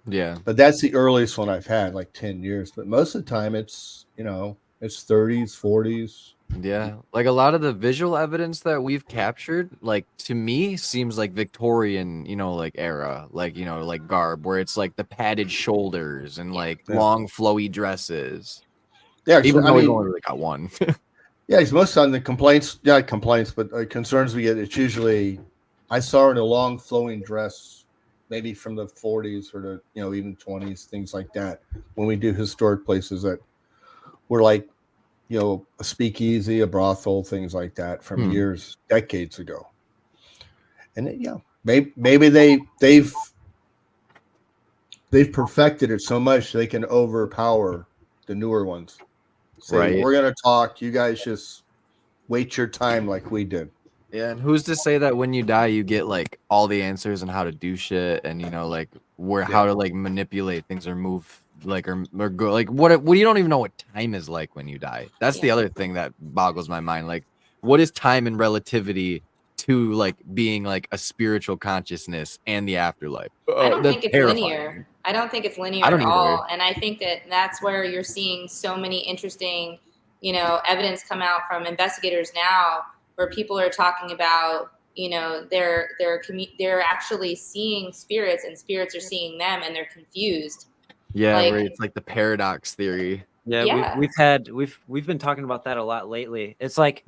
Yeah. But that's the earliest one I've had, like 10 years. But most of the time it's 30s, 40s. Yeah. Like a lot of the visual evidence that we've captured, like to me, seems like Victorian, like era, like, like garb, where it's like the padded shoulders and like long flowy dresses. Yeah. Even though we've only really got one. Yeah. It's most on the complaints, but concerns we get, it's usually, I saw her in a long flowing dress, maybe from the 40s or the, even 20s, things like that. When we do historic places that were like, a speakeasy, a brothel, things like that from decades ago. And maybe they've perfected it so much they can overpower the newer ones. Say, we're going to talk. You guys just wait your time like we did. Yeah, and who's to say that when you die, you get like all the answers on how to do shit and like how to like manipulate things or move like or go like what you don't even know what time is like when you die. That's the other thing that boggles my mind. Like what is time and relativity to like being like a spiritual consciousness and the afterlife? I don't think it's terrifying. linear. I don't think it's linear at all. And I think that's where you're seeing so many interesting, evidence come out from investigators now, where people are talking about, they're actually seeing spirits, and spirits are seeing them, and they're confused. Yeah, where it's like the paradox theory. Yeah, we've been talking about that a lot lately. It's like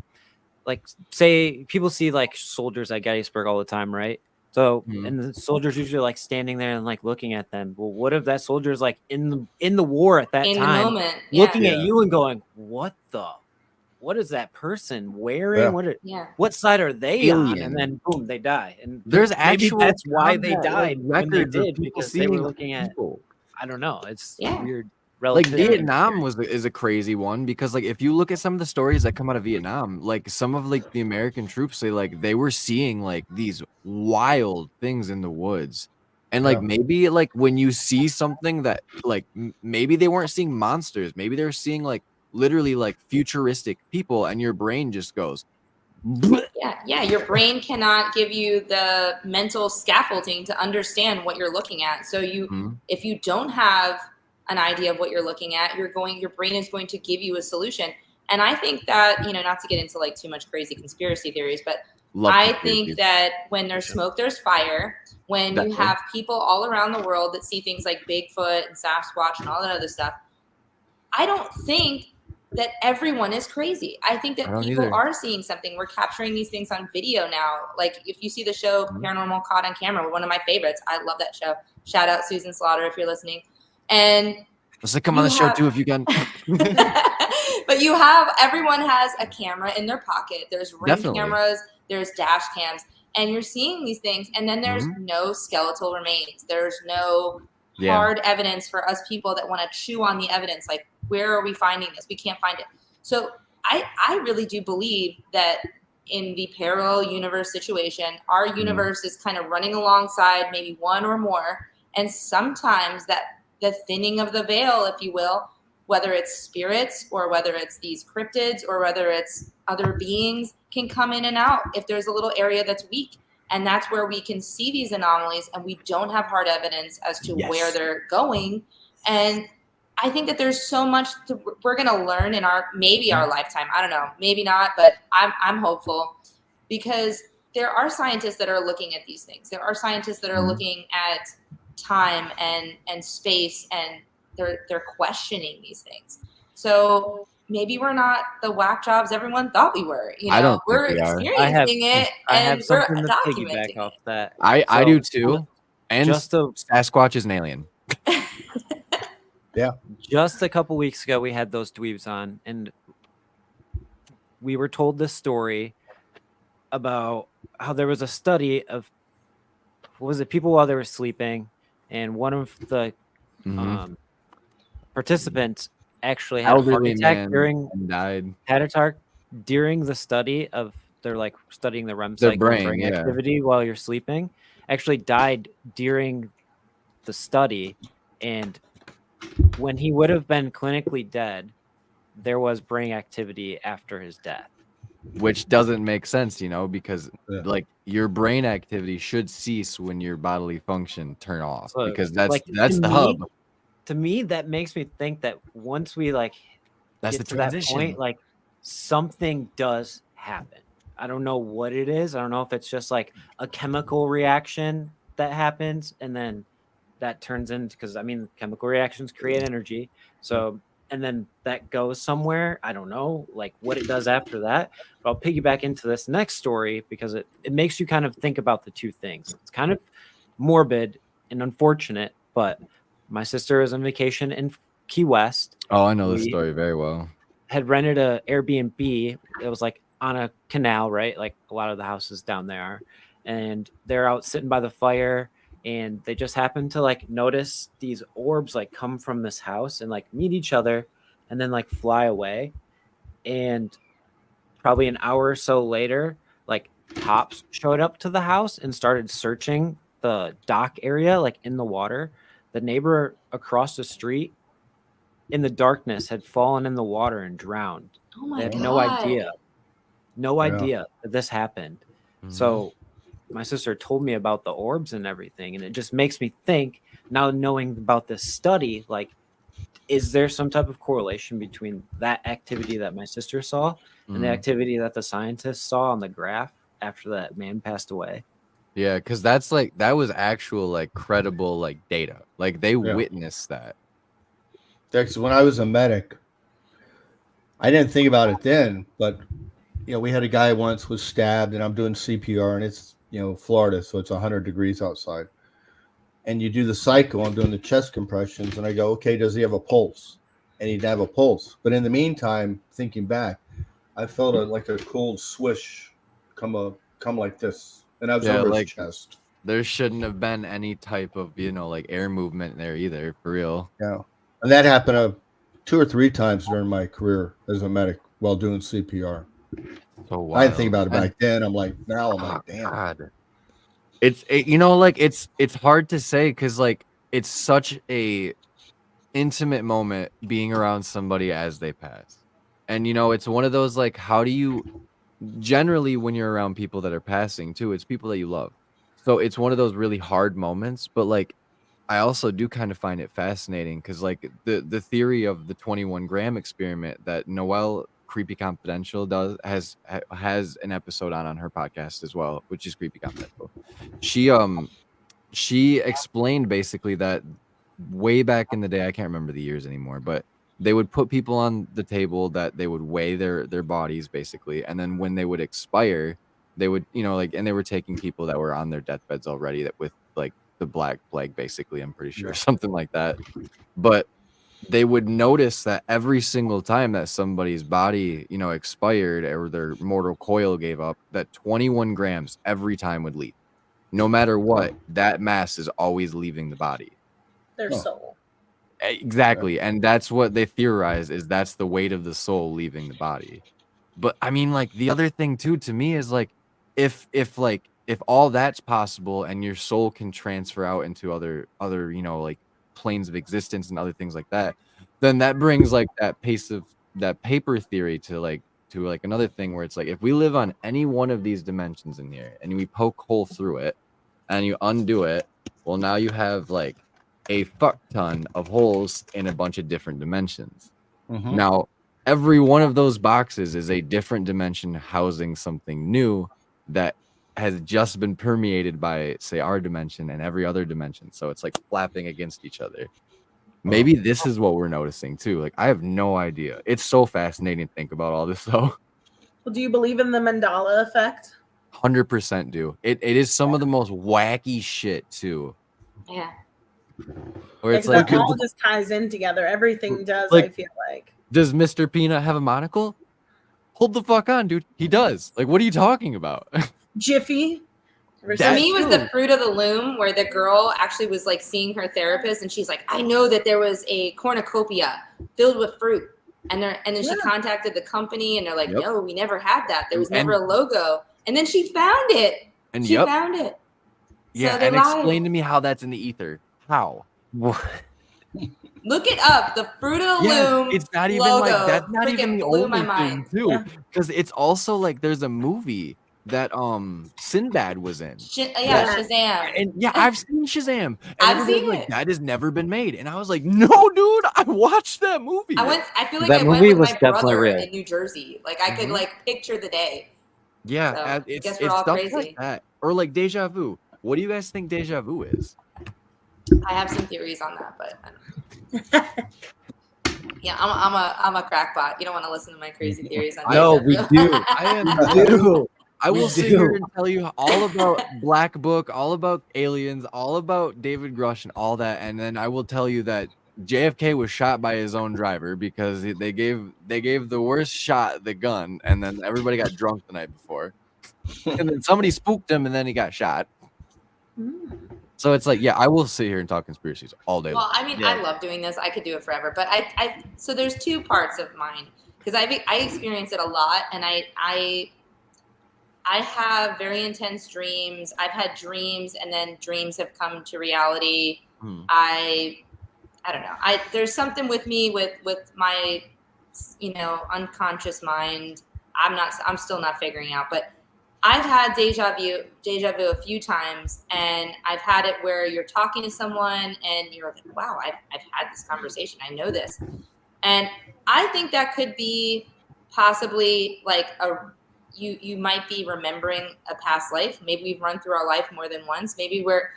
say people see like soldiers at Gettysburg all the time, right? So and the soldiers usually like standing there and like looking at them. Well, what if that soldier is like in the war at that in time, the moment, looking at you and going, what is that person wearing? What side are they on? And then boom, they die. And there's actually that's why they died when they did, because they were looking at people. I don't know. It's weird. Like Vietnam is a crazy one, because like if you look at some of the stories that come out of Vietnam, like some of like the American troops say like they were seeing like these wild things in the woods, and like maybe like when you see something that like maybe they weren't seeing monsters, maybe they were seeing like literally like futuristic people, and your brain just goes your brain cannot give you the mental scaffolding to understand what you're looking at. So if you don't have an idea of what you're looking at, your brain is going to give you a solution. And I think that, not to get into like too much crazy conspiracy theories, but I think that when there's smoke, there's fire. When you have people all around the world that see things like Bigfoot and Sasquatch and all that other stuff, I don't think that everyone is crazy. I think that people are seeing something. We're capturing these things on video now. Like if you see the show Paranormal Caught on Camera, one of my favorites. I love that show. Shout out Susan Slaughter if you're listening. And let's come on the show too if you can. But everyone has a camera in their pocket. There's ring cameras, there's dash cams, and you're seeing these things. And then there's no skeletal remains. There's no hard evidence for us people that want to chew on the evidence. Like, where are we finding this? We can't find it. So I really do believe that in the parallel universe situation, our universe is kind of running alongside maybe one or more. And sometimes the thinning of the veil, if you will, whether it's spirits or whether it's these cryptids or whether it's other beings, can come in and out if there's a little area that's weak. And that's where we can see these anomalies, and we don't have hard evidence as to where they're going. And I think that there's so much we're going to learn in our lifetime. I don't know, maybe not, but I'm hopeful, because there are scientists that are looking at these things. There are scientists that are looking at time and space, and they're questioning these things. So maybe we're not the whack jobs everyone thought we were. We're experiencing it, and we're documenting off that. I do too. And Sasquatch is an alien. Just a couple weeks ago, we had those dweebs on, and we were told this story about how there was a study of people while they were sleeping, and one of the participants actually had a heart attack during the study of they're like studying the REM cycle, brain activity while you're sleeping. Actually died during the study, and when he would have been clinically dead, there was brain activity after his death. Which doesn't make sense, because like your brain activity should cease when your bodily function turn off, because that's the hub. To me, that makes me think that once we get to that point, like something does happen. I don't know what it is. I don't know if it's just like a chemical reaction that happens, and then that turns into, because chemical reactions create energy. So, and then that goes somewhere. I don't know like what it does after that, but I'll piggyback into this next story because it makes you kind of think about the two things. It's kind of morbid and unfortunate, but my sister is on vacation in Key West. Oh, I know this story very well. Had rented a Airbnb. It was like on a canal, right? Like a lot of the houses down there are. And they're out sitting by the fire, and they just happened to like notice these orbs like come from this house and like meet each other and then like fly away. And probably an hour or so later, like cops showed up to the house and started searching the dock area, like in the water. The neighbor across the street in the darkness had fallen in the water and drowned. Oh my they had God. No idea. no idea that this happened. So my sister told me about the orbs and everything, and it just makes me think now, knowing about this study, like, is there some type of correlation between that activity that my sister saw and the activity that the scientists saw on the graph after that man passed away? Yeah, because that's like, that was actual like credible like data. Like they witnessed that. When I was a medic, I didn't think about it then, but we had a guy once was stabbed, and I'm doing CPR, and it's Florida, so it's 100 degrees outside. And you do the cycle, I'm doing the chest compressions, and I go, okay, does he have a pulse? And he didn't have a pulse. But in the meantime, thinking back, I felt like a cold swish come like this, and I was over his chest. There shouldn't have been any type of like air movement there either, for real. Yeah, and that happened 2 or 3 times during my career as a medic while doing CPR. So I didn't think about it back then. I'm like, damn. God. It's hard to say because like it's such a intimate moment being around somebody as they pass, and it's one of those like, how do you generally when you're around people that are passing too, it's people that you love, so it's one of those really hard moments. But like I also do kind of find it fascinating because like the theory of the 21 gram experiment that Noelle Creepy Confidential has an episode on her podcast as well, which is Creepy Confidential. She explained basically that way back in the day, I can't remember the years anymore, but they would put people on the table that they would weigh their bodies basically, and then when they would expire, they would and they were taking people that were on their deathbeds already, that with like the Black Plague basically, I'm pretty sure, something like that. But they would notice that every single time that somebody's body, expired or their mortal coil gave up, that 21 grams every time would leave. No matter what, that mass is always leaving the body. Their soul. Exactly. And that's what they theorize, is that's the weight of the soul leaving the body. But I mean, like, the other thing too, to me, is like, if all that's possible and your soul can transfer out into other, like planes of existence and other things like that, then that brings like that paper theory to another thing where it's like, if we live on any one of these dimensions in here and we poke hole through it and you undo it, well, now you have like a fuck ton of holes in a bunch of different dimensions. Now every one of those boxes is a different dimension housing something new that has just been permeated by, say, our dimension and every other dimension. So it's like flapping against each other. Maybe this is what we're noticing too. Like, I have no idea. It's so fascinating to think about all this though. Well, do you believe in the Mandela effect? 100% do. It is some of the most wacky shit too. Yeah. Where it's like it all just ties in together. Everything does, like, I feel like. Does Mr. Peanut have a monocle? Hold the fuck on, dude. He does. Like, what are you talking about? Jiffy. To me, it was the fruit of the loom, where the girl actually was like seeing her therapist, and she's like, I know that there was a cornucopia filled with fruit. And then she contacted the company, and they're like, no, we never had that. There was never a logo. And then she found it. She found it. Yeah, so and explain to me how that's in the ether. How? Look it up. The Fruit of the Loom. It's not even logo. like that's not even the only thing too. Because it's also like there's a movie that Sinbad was in. Shazam. And I've seen Shazam. And I've seen like, it. that has never been made. And I was like, no, dude, I watched that movie. I feel like that I went movie with was my definitely brother real. in New Jersey. Like I could like picture the day. Yeah, so it's guess we're all stuff crazy. like that. Or like Deja Vu. What do you guys think Deja Vu is? I have some theories on that, but I don't know. Yeah, I'm a crackpot. You don't want to listen to my crazy theories on No, we do. I will sit here and tell you all about Black Book, all about aliens, all about David Grush and all that, and then I will tell you that JFK was shot by his own driver because they gave the worst shot the gun, and then everybody got drunk the night before, and then somebody spooked him, and then he got shot. So it's like, I will sit here and talk conspiracies all day long. Well, I mean, I love doing this. I could do it forever. But so there's two parts of mine, because I experience it a lot, and I have very intense dreams. I've had dreams, and then dreams have come to reality. I don't know. There's something with me with my, unconscious mind. I'm still not figuring out, but I've had deja vu a few times, and I've had it where you're talking to someone and you're like, wow, I've had this conversation. I know this. And I think that could be possibly like you might be remembering a past life. Maybe we've run through our life more than once. Maybe we're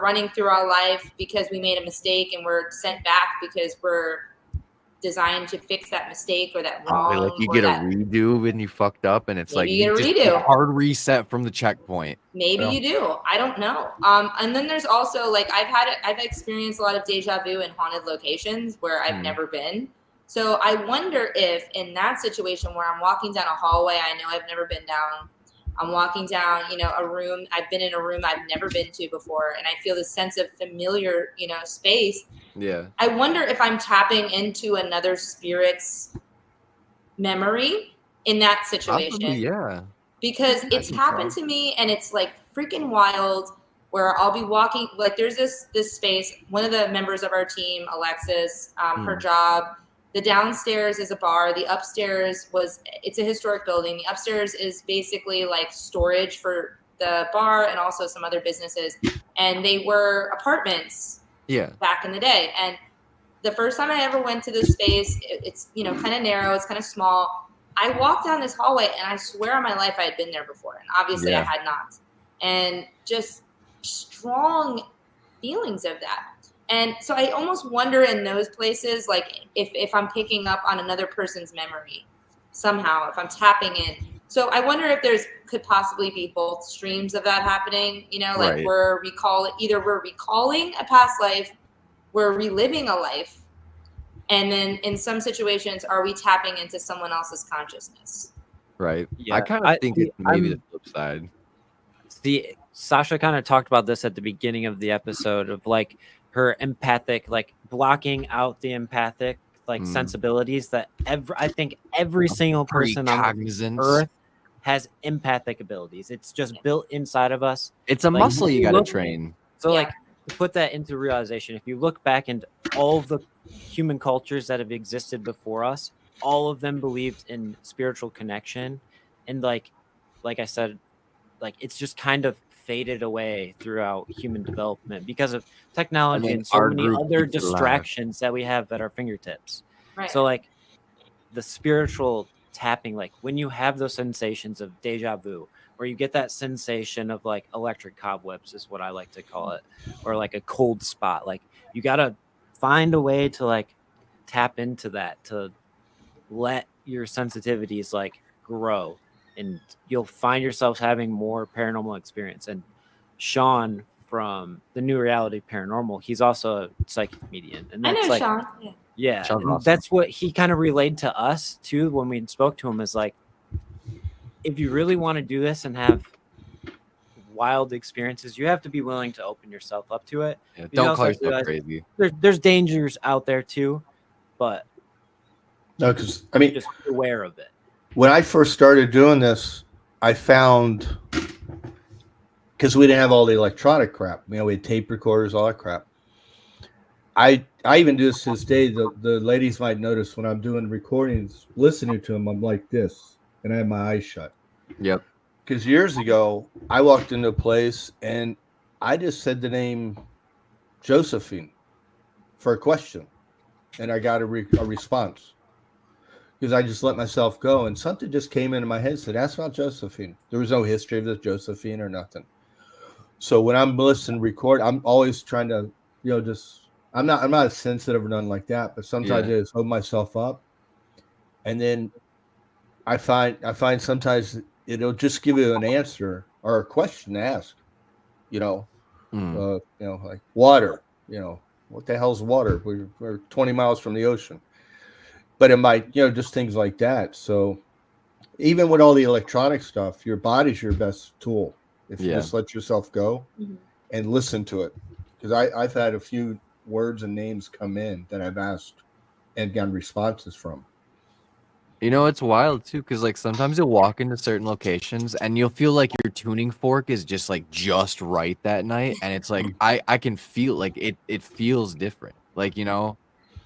running through our life because we made a mistake and we're sent back because we're designed to fix that mistake or that wrong. Like you get a redo when you fucked up, and it's like you get a hard reset from the checkpoint. Maybe you do. I don't know. And then there's also like I've experienced a lot of deja vu in haunted locations where I've never been. So I wonder if in that situation where I'm walking down a hallway I know I've never been down, I'm walking down, a room, I've been in a room I've never been to before, and I feel this sense of familiar, space. Yeah. I wonder if I'm tapping into another spirit's memory in that situation. Probably, yeah. Because it's happened to me, and it's like freaking wild, where I'll be walking, like there's this space, one of the members of our team, Alexis, her job, the downstairs is a bar, the upstairs it's a historic building. The upstairs is basically like storage for the bar and also some other businesses. And they were apartments back in the day. And the first time I ever went to this space, it's, kind of narrow, it's kind of small. I walked down this hallway and I swear on my life I had been there before. And obviously I had not. And just strong feelings of that. And so I almost wonder in those places, like if I'm picking up on another person's memory somehow, if I'm tapping in. So I wonder if could possibly be both streams of that happening, like we're recalling a past life, we're reliving a life. And then in some situations, are we tapping into someone else's consciousness? Right. Yeah, I kind of think it's maybe the flip side. Sasha kind of talked about this at the beginning of the episode of like her empathic, like blocking out the empathic sensibilities that I think every single person on Earth has empathic abilities. It's just built inside of us. It's a muscle you got to train. So like to put that into realization, if you look back into all of the human cultures that have existed before us, all of them believed in spiritual connection. And like I said, like it's just kind of faded away throughout human development because of technology and so many other distractions that we have at our fingertips. Right. So like the spiritual tapping, like when you have those sensations of deja vu, or you get that sensation of like electric cobwebs is what I like to call it, or like a cold spot, like you got to find a way to like tap into that, to let your sensitivities like grow, and you'll find yourself having more paranormal experience. And Sean from the New Reality Paranormal, he's also a psychic medium, and that's like Sean. Yeah, and that's what he kind of relayed to us too when we spoke to him, is like, if you really want to do this and have wild experiences, you have to be willing to open yourself up to it. Yeah, don't call yourself crazy. There's dangers out there too, but no, because I mean, just be aware of it. When I first started doing this, I found, because we didn't have all the electronic crap, we had tape recorders, all that crap. I even do this to this day. The ladies might notice when I'm doing recordings, listening to them, I'm like this, and I have my eyes shut. Yep. Because years ago, I walked into a place and I just said the name Josephine for a question, and I got a response. Because I just let myself go, and something just came into my head and said, "Ask about Josephine." There was no history of this Josephine or nothing. So when I'm listening, record, I'm always trying to, just. I'm not sensitive or nothing like that, but sometimes I just hold myself up, and then I find sometimes it'll just give you an answer or a question to ask, like water, what the hell's water? We're 20 miles from the ocean, but it might, just things like that. So even with all the electronic stuff, your body's your best tool. If you just let yourself go and listen to it, because I've had a few words and names come in that I've asked and gotten responses from. It's wild too, because like sometimes you'll walk into certain locations and you'll feel like your tuning fork is just like just right that night, and it's like I can feel like it feels different, like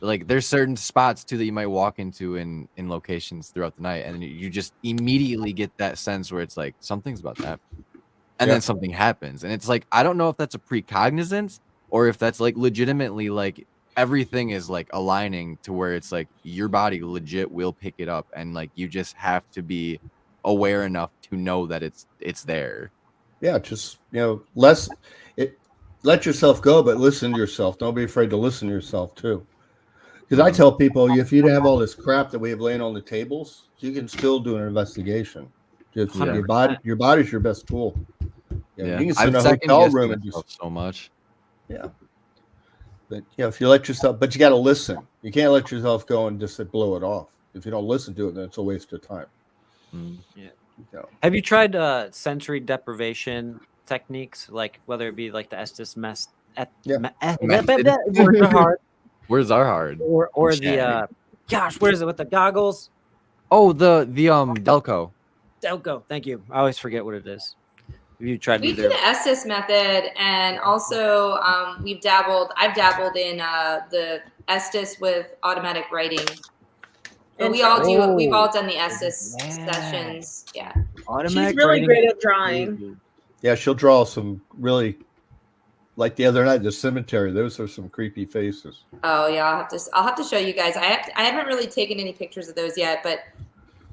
like there's certain spots too that you might walk into in locations throughout the night, and you just immediately get that sense where it's like something's about to happen, and then something happens, and it's like I don't know if that's a precognizance or if that's like legitimately like everything is like aligning to where it's like your body legit will pick it up, and like you just have to be aware enough to know that it's there. Yeah, just let yourself go, but listen to yourself. Don't be afraid to listen to yourself too. Because I tell people, if you have all this crap that we have laying on the tables, you can still do an investigation. Just your body's your best tool. You can sit in a hotel room and just so much. Yeah. But if you let yourself, but you got to listen. You can't let yourself go and just blow it off. If you don't listen to it, then it's a waste of time. Yeah. Have you tried sensory deprivation techniques, like whether it be like the Estes mess? Where's our hard? Or the gosh, what is it with the goggles? Oh, the Delco. Delco. Thank you. I always forget what it is. Have you tried? We do the Estes method, and also I've dabbled in the Estes with automatic writing. But we all do. We've all done the Estes sessions. Yeah. She's really great at drawing. Yeah, she'll draw some really, like the other night, the cemetery. Those are some creepy faces. Oh yeah, I'll have to show you guys. I haven't really taken any pictures of those yet, but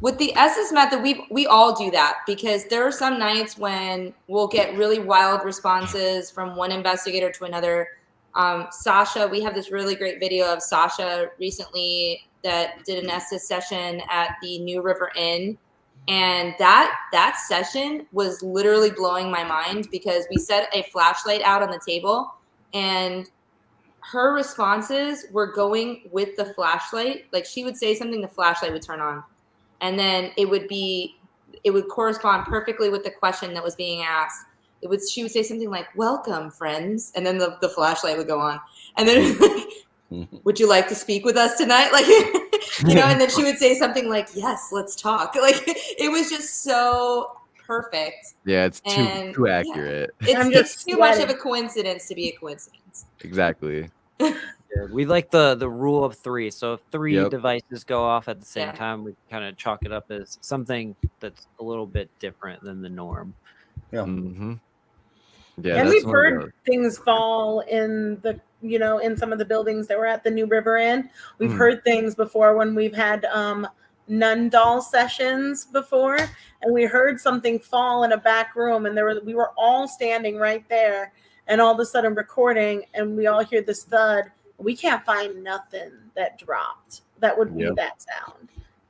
with the Estes method, we all do that, because there are some nights when we'll get really wild responses from one investigator to another. Sasha, we have this really great video of Sasha recently that did an Estes session at the New River Inn. And that session was literally blowing my mind, because we set a flashlight out on the table and her responses were going with the flashlight. Like she would say something, the flashlight would turn on. And then it would correspond perfectly with the question that was being asked. She would say something like, "Welcome, friends," and then the flashlight would go on. And then, "Would you like to speak with us tonight?" Like, and then she would say something like, "Yes, let's talk." Like, it was just so perfect. Yeah, it's too accurate. Yeah. It's too much of a coincidence to be a coincidence. Exactly. We like the rule of three. So if three devices go off at the same time, we kind of chalk it up as something that's a little bit different than the norm. Yeah. Mm-hmm. Yeah, and we've heard things fall in the, in some of the buildings that were at the New River Inn. We've heard things before when we've had nun doll sessions before, and we heard something fall in a back room, and we were all standing right there, and all of a sudden recording, and we all hear this thud. We can't find nothing that dropped that would be that sound.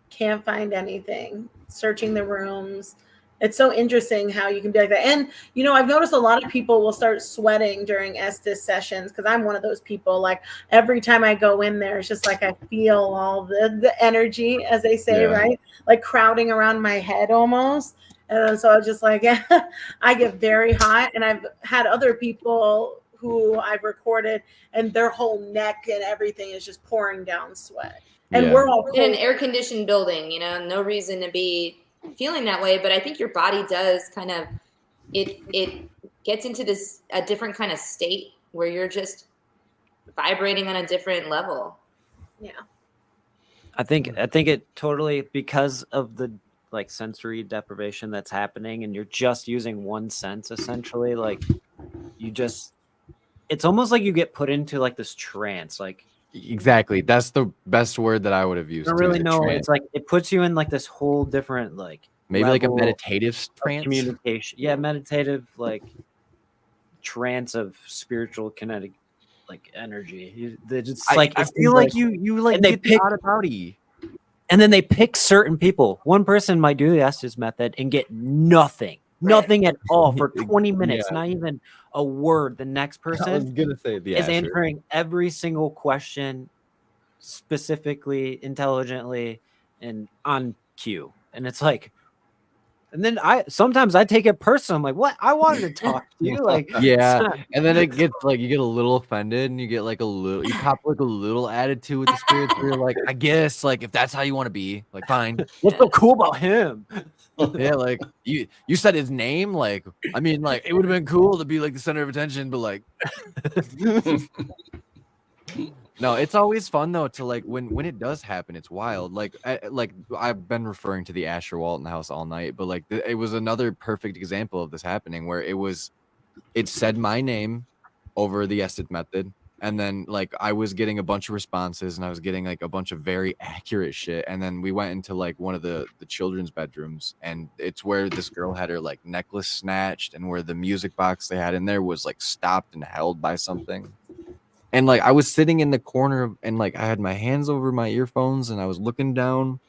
Can't find anything. Searching the rooms. It's so interesting how you can be like that. And, I've noticed a lot of people will start sweating during Estes sessions, because I'm one of those people. Like, every time I go in there, it's just like I feel all the energy, as they say, right? Like crowding around my head almost. And so I was just like, I get very hot. And I've had other people who I've recorded, and their whole neck and everything is just pouring down sweat. And we're all in an air-conditioned building, no reason to be feeling that way, but I think your body does kind of it gets into a different kind of state where you're just vibrating on a different level. Yeah. I think it totally, because of the like sensory deprivation that's happening, and you're just using one sense essentially, like it's almost like you get put into like this trance, like exactly. That's the best word that I would have used. I don't really know. It's like it puts you in like this whole different maybe like a meditative trance. Communication. Yeah, meditative trance of spiritual kinetic energy. I feel like you like they pick out of body. And then they pick certain people. One person might do the Estes method and get nothing at all for 20 minutes, not even a word. The next person is answering every single question specifically, intelligently, and on cue. And it's like, and then sometimes I take it personal. I'm like, what? I wanted to talk to you. Like, and then it gets like you get a little offended, and you get like you pop like a little attitude with the spirits. Where you're like, I guess like if that's how you want to be, like fine. What's so cool about him? Yeah, like you said his name. Like, I mean, like it would have been cool to be like the center of attention, but like, No, it's always fun though to like when it does happen, it's wild. Like I've been referring to the Asher Walton house all night, but like it was another perfect example of this happening where it said my name over the Ested method, and then like I was getting a bunch of responses and I was getting like a bunch of very accurate shit, and then we went into like one of the children's bedrooms, and it's where this girl had her like necklace snatched, and where the music box they had in there was like stopped and held by something. And like I was sitting in the corner and like I had my hands over my earphones and I was looking down,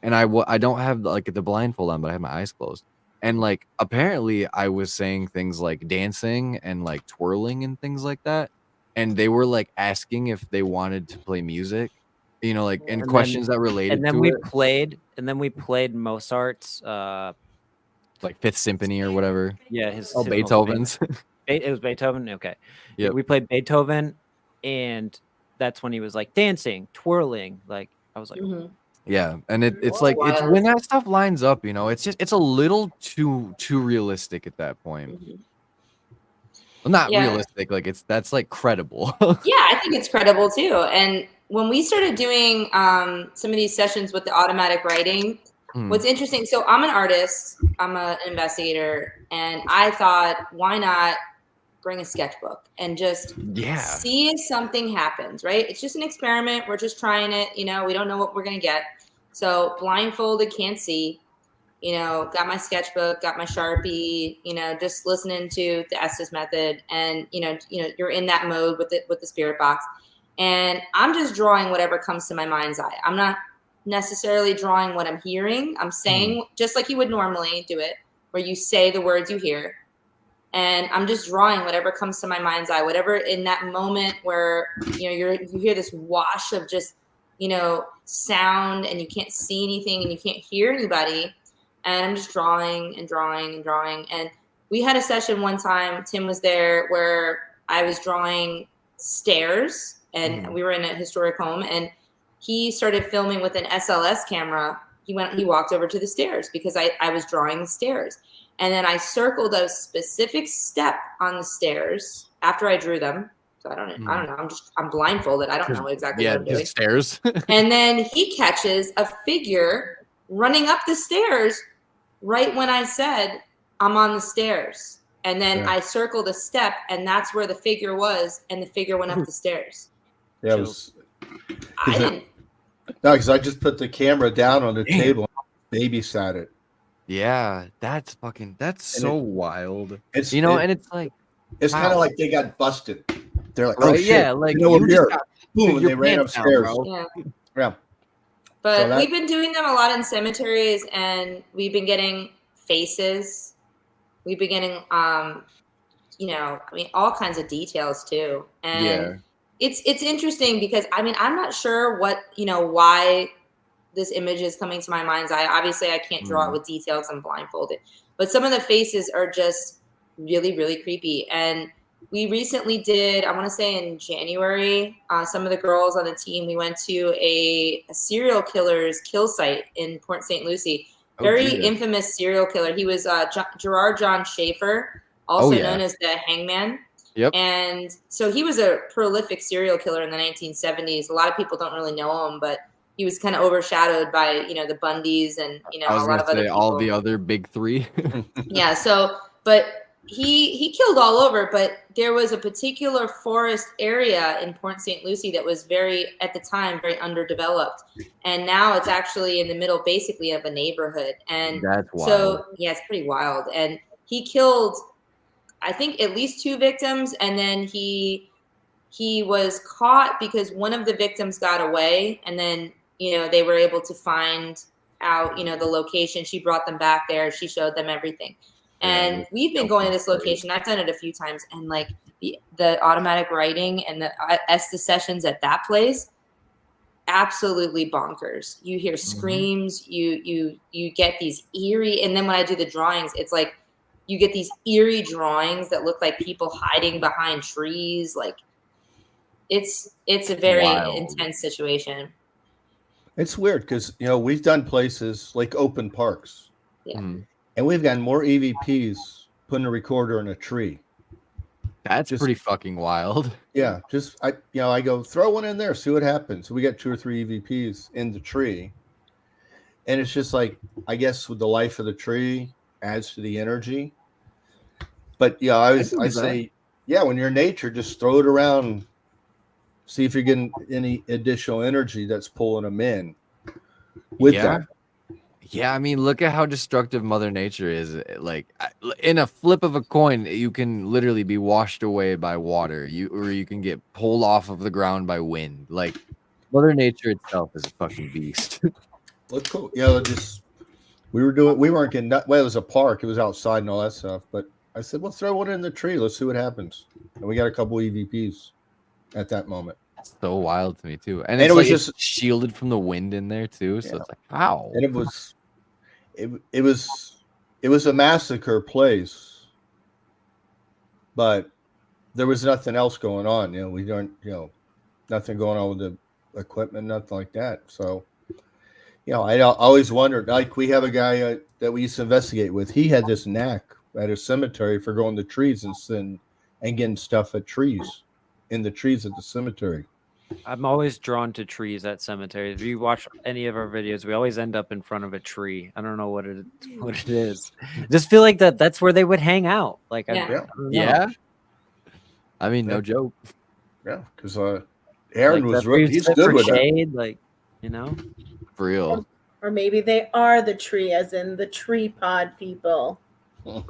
and I don't have like the blindfold on, but I had my eyes closed. And like apparently I was saying things like dancing and like twirling and things like that. And they were like asking if they wanted to play music, you know, like and questions that related and then to we it. we played Mozart's like Fifth Symphony or whatever. Yeah, Beethoven's. It was Beethoven. Okay. Yeah. We played Beethoven, and that's when he was like dancing, twirling. Like I was like, yeah, and it's like it's when that stuff lines up, you know, it's a little too realistic at that point. Well, not realistic, like that's like credible. Yeah, I think it's credible too. And when we started doing some of these sessions with the automatic writing, what's interesting, so I'm an artist, I'm an investigator, and I thought, why not bring a sketchbook and just see if something happens, right? It's just an experiment. We're just trying it. You know, we don't know what we're going to get. So blindfolded, can't see, you know, got my sketchbook, got my Sharpie, you know, just listening to the Estes method. And, you know, you're in that mode with the spirit box. And I'm just drawing whatever comes to my mind's eye. I'm not necessarily drawing what I'm hearing. I'm saying just like you would normally do it, where you say the words you hear. And I'm just drawing whatever comes to my mind's eye, whatever in that moment where, you know, you hear this wash of just, you know, sound, and you can't see anything and you can't hear anybody. And I'm just drawing and drawing and drawing. And we had a session one time, Tim was there, where I was drawing stairs, and we were in a historic home, and he started filming with an SLS camera. He walked over to the stairs because I was drawing the stairs. And then I circled a specific step on the stairs after I drew them. So I don't know. I'm blindfolded. I don't know exactly what I'm doing. Stairs. And then he catches a figure running up the stairs right when I said, I'm on the stairs. And then I circled a step, and that's where the figure was. And the figure went up the stairs. Yeah, because I just put the camera down on the table and babysat it. Yeah, that's so wild. It's, you know, and it's like it's kind of like they got busted. They're like, oh shit, yeah, like you know, we're here. Boom, and they ran upstairs. Yeah. But we've been doing them a lot in cemeteries, and we've been getting faces. We've been getting, you know, I mean, all kinds of details too. And it's interesting because, I mean, I'm not sure what, you know, why this image is coming to my mind's eye. Obviously, I can't draw it with detail because I'm blindfolded. But some of the faces are just really, really creepy. And we recently did, I want to say in January, some of the girls on the team, we went to a serial killer's kill site in Port St. Lucie. Very infamous serial killer. He was Gerard John Schaefer, also known as the Hangman. Yep. And so he was a prolific serial killer in the 1970s. A lot of people don't really know him, but he was kind of overshadowed by, you know, the Bundys and, you know, a lot of other people. All the other big three. Yeah. So, but he killed all over, but there was a particular forest area in Port St. Lucie that was at the time, very underdeveloped. And now it's actually in the middle, basically, of a neighborhood. And that's wild. So, yeah, it's pretty wild. And he killed, I think, at least 2 victims. And then he was caught because one of the victims got away, and then, you know, they were able to find out, you know, the location. She brought them back there. She showed them everything. And we've been going to this location. I've done it a few times, and like the automatic writing and the Estes sessions at that place, absolutely bonkers. You hear screams, you get these eerie, and then when I do the drawings, it's like you get these eerie drawings that look like people hiding behind trees. Like it's a very intense situation. It's weird because, you know, we've done places like open parks. Yeah. And we've gotten more EVPs putting a recorder in a tree That's pretty fucking wild. Yeah, I go throw one in there, see what happens. So we got 2 or 3 EVPs in the tree, and it's just like, I guess with the life of the tree adds to the energy. But yeah, I say, yeah, when you're in nature, just throw it around, see if you're getting any additional energy that's pulling them in with them. Yeah, I mean, look at how destructive Mother Nature is. Like, in a flip of a coin, you can literally be washed away by water. Or you can get pulled off of the ground by wind. Like, Mother Nature itself is a fucking beast. Look cool. Yeah, we weren't getting that. Well, it was a park. It was outside and all that stuff. But I said, well, throw one in the tree. Let's see what happens. And we got a couple EVPs at that moment. That's so wild to me too. And it was just shielded from the wind in there too. So it's like, how? And it was a massacre place, but there was nothing else going on. We don't, nothing going on with the equipment, nothing like that. So, I always wondered, like, we have a guy that we used to investigate with. He had this knack at a cemetery for going to trees and getting stuff in the trees at the cemetery. I'm always drawn to trees at cemeteries. If you watch any of our videos, we always end up in front of a tree. I don't know what it is. Just feel like that's where they would hang out. Like, yeah. I mean, no joke. Yeah, because Aaron was really, he's good with shade, that. For real. Or maybe they are the tree, as in the tree pod people.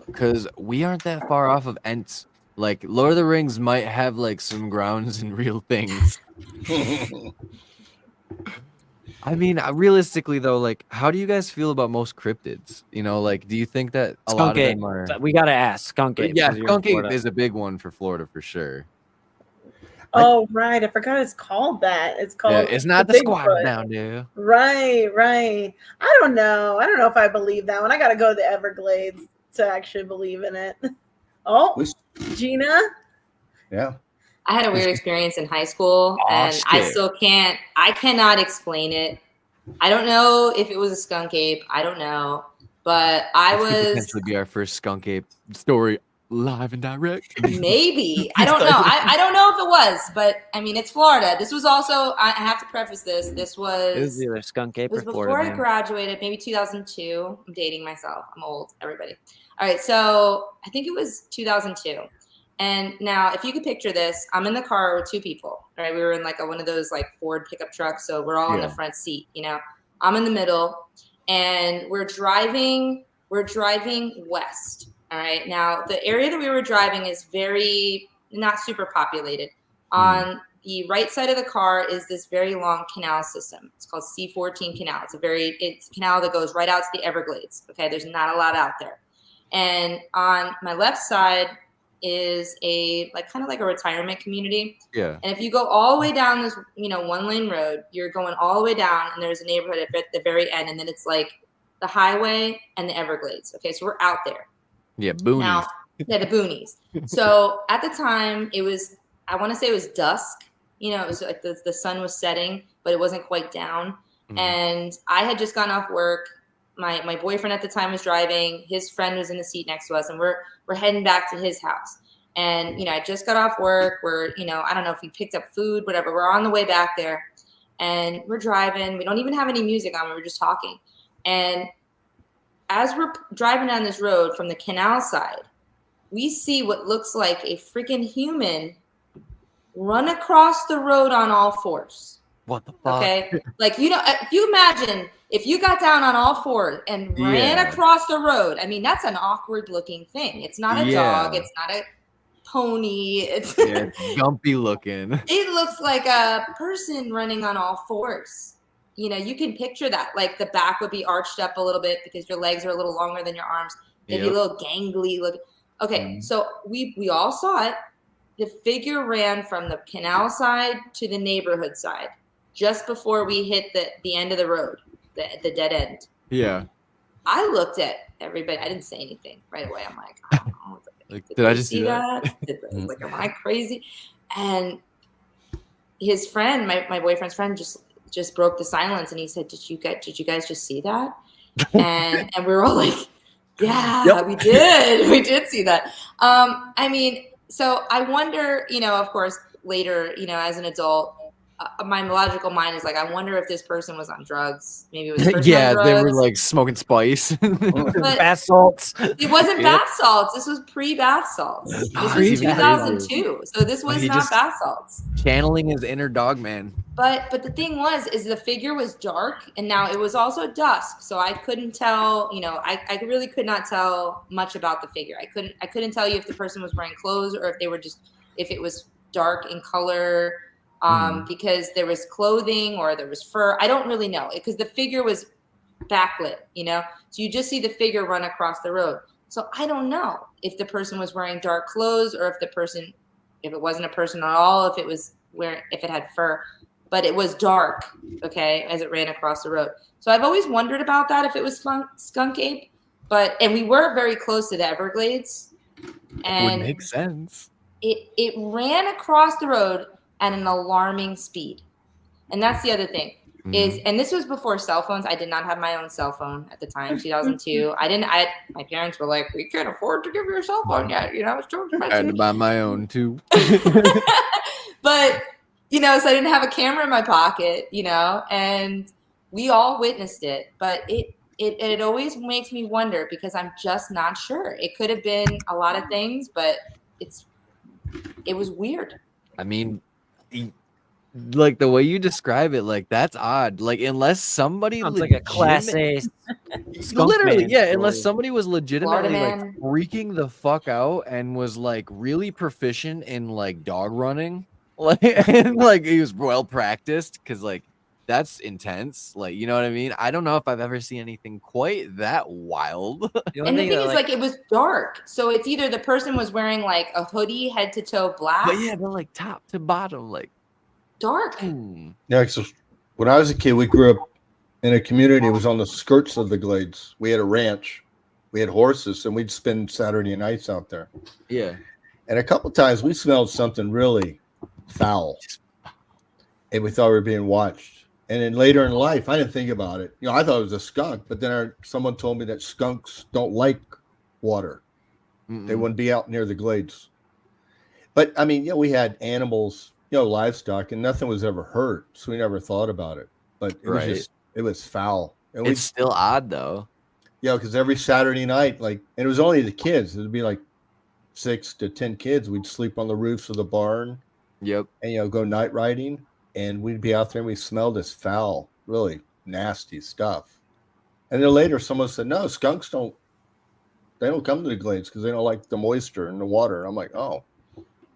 Because we aren't that far off of Ents. Like, Lord of the Rings might have like some grounds in real things. I mean, realistically though, like, how do you guys feel about most cryptids? Like, do you think that a lot of them are? We gotta ask Skunk Ape. Yeah, Skunk Ape is a big one for Florida for sure. Oh, right. I forgot it's called that. It's called. Yeah, it's not the squad down there. Right. I don't know if I believe that one. I got to go to the Everglades to actually believe in it. Oh, Gina. Yeah. I had a weird experience in high school, and shit. I cannot explain it. I don't know if it was a skunk ape. I don't know, but this could potentially be our first skunk ape story. Live and direct. Maybe. I don't know. I don't know if it was, but I mean, it's Florida. This was also, I have to preface this. This was either skunk ape or Florida. Before I graduated, maybe 2002. I'm dating myself. I'm old, everybody. All right. So I think it was 2002. And now if you could picture this, I'm in the car with 2 people, right? We were in like one of those like Ford pickup trucks. So we're all in the front seat, I'm in the middle, and we're driving west. All right. Now, the area that we were driving is not super populated. On the right side of the car is this very long canal system. It's called C14 Canal. It's a canal that goes right out to the Everglades. Okay. There's not a lot out there. And on my left side is kind of like a retirement community. Yeah. And if you go all the way down this, 1-lane road, you're going all the way down, and there's a neighborhood at the very end. And then it's like the highway and the Everglades. Okay. So we're out there. Yeah, boonies. Now, the boonies. So at the time, I want to say it was dusk. It was like the sun was setting, but it wasn't quite down. Mm-hmm. And I had just gone off work. My boyfriend at the time was driving. His friend was in the seat next to us, and we're heading back to his house. And, I just got off work. We're, I don't know if we picked up food, whatever. We're on the way back there, and we're driving. We don't even have any music on. We were just talking. And as we're driving down this road from the canal side, we see what looks like a freaking human run across the road on all fours. What the fuck? Okay. Like, if you imagine if you got down on all fours and ran across the road, I mean, that's an awkward looking thing. It's not a dog. It's not a pony. It's gumpy looking. It looks like a person running on all fours. You can picture that. Like, the back would be arched up a little bit because your legs are a little longer than your arms. They'd be a little gangly. Okay, so we all saw it. The figure ran from the canal side to the neighborhood side just before we hit the end of the road, the dead end. Yeah. I looked at everybody. I didn't say anything right away. I'm like, I don't know. Did I just see that? Am I crazy? And his friend, my boyfriend's friend, just broke the silence, and he said, did you guys just see that? And we were all like, yeah, we did see that. I mean, So I wonder, of course, later, as an adult, my logical mind is like, I wonder if this person was on drugs. Maybe it was a person on drugs. They were like smoking spice. Bath salts. It wasn't bath salts. This was pre-bath salts. This was 2002. So this was not bath salts. Channeling his inner dog man. But the thing is the figure was dark, and now it was also dusk, so I couldn't tell. I really could not tell much about the figure. I couldn't tell you if the person was wearing clothes or if it was dark in color. Because there was clothing or there was fur. I don't really know because the figure was backlit, so you just see the figure run across the road. So I don't know if the person was wearing dark clothes or if it wasn't a person at all, if it had fur, but it was dark, okay, as it ran across the road. So I've always wondered about that, if it was skunk ape, and we were very close to the Everglades, and would make sense. It ran across the road at an alarming speed. And that's the other thing and this was before cell phones. I did not have my own cell phone at the time, 2002. My parents were like, we can't afford to give you a cell phone yet. It's too expensive. I had to buy my own too. But, so I didn't have a camera in my pocket, and we all witnessed it. But it always makes me wonder because I'm just not sure. It could have been a lot of things, but it was weird. I mean, like the way you describe it, like that's odd. Like unless somebody sounds like a class A literally, unless somebody was legitimately like freaking the fuck out and was like really proficient in like dog running, like and like he was well practiced, because like that's intense. Like, you know what I mean? I don't know if I've ever seen anything quite that wild. And the thing is, like, it was dark. So it's either the person was wearing like a hoodie, head to toe black. But yeah, they're like top to bottom, like dark. Yeah, so when I was a kid, we grew up in a community. It was on the skirts of the glades. We had a ranch. We had horses, and we'd spend Saturday nights out there. Yeah. And a couple times we smelled something really foul. And we thought we were being watched. And then later in life, I didn't think about it. I thought it was a skunk, but then someone told me that skunks don't like water. They wouldn't be out near the glades. But I mean, we had animals, livestock, and nothing was ever hurt, so we never thought about it. But it was foul. And it's still odd though. Yeah, because every Saturday night, and it was only the kids. It'd be like 6 to 10 kids. We'd sleep on the roofs of the barn. Yep. And go night riding. And we'd be out there and we smelled this foul, really nasty stuff. And then later someone said, no, skunks don't come to the glades because they don't like the moisture in the water. I'm like, oh,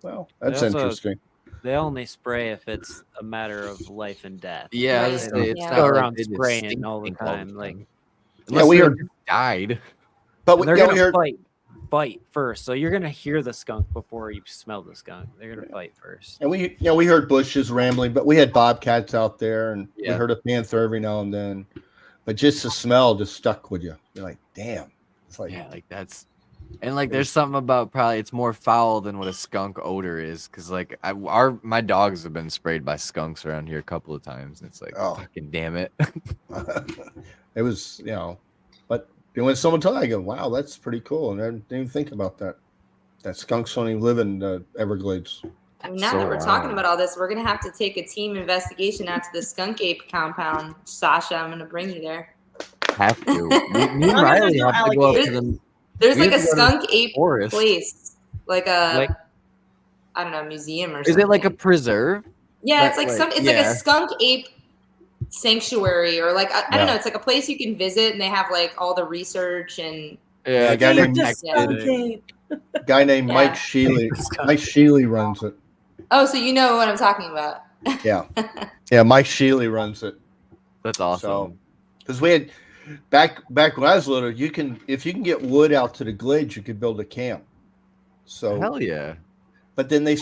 well, that's interesting. They only spray if it's a matter of life and death. Yeah, it's not go around spraying all the time. Like, unless we died. But they're gonna fight first, so you're gonna hear the skunk before you smell the skunk. They're gonna fight first. And we heard bushes rambling, but we had bobcats out there, and we heard a panther every now and then. But just the smell just stuck with you. You're like, damn. It's like like that's, and like there's something about probably it's more foul than what a skunk odor is, because like my dogs have been sprayed by skunks around here a couple of times, and it's like, fucking damn it. It was but. And when someone told me, I go, wow, that's pretty cool. And I didn't even think about that. That skunks don't even live in the Everglades. Now that we're talking about all this, we're going to have to take a team investigation out to the skunk ape compound. Sasha, I'm going to bring you there. Have to. Me and Riley have to go up to them. There's like a skunk ape place. Like a, I don't know, museum or something. Is it like a preserve? Yeah, it's like like a skunk ape sanctuary, or like I don't know, it's like a place you can visit, and they have like all the research and a guy named Mike Sheely. Mike Sheely runs it. Oh, so you know what I'm talking about. Yeah, Mike Sheely runs it. That's awesome. So, because we had back when I was little, if you can get wood out to the glades, you could build a camp. So hell yeah. But then they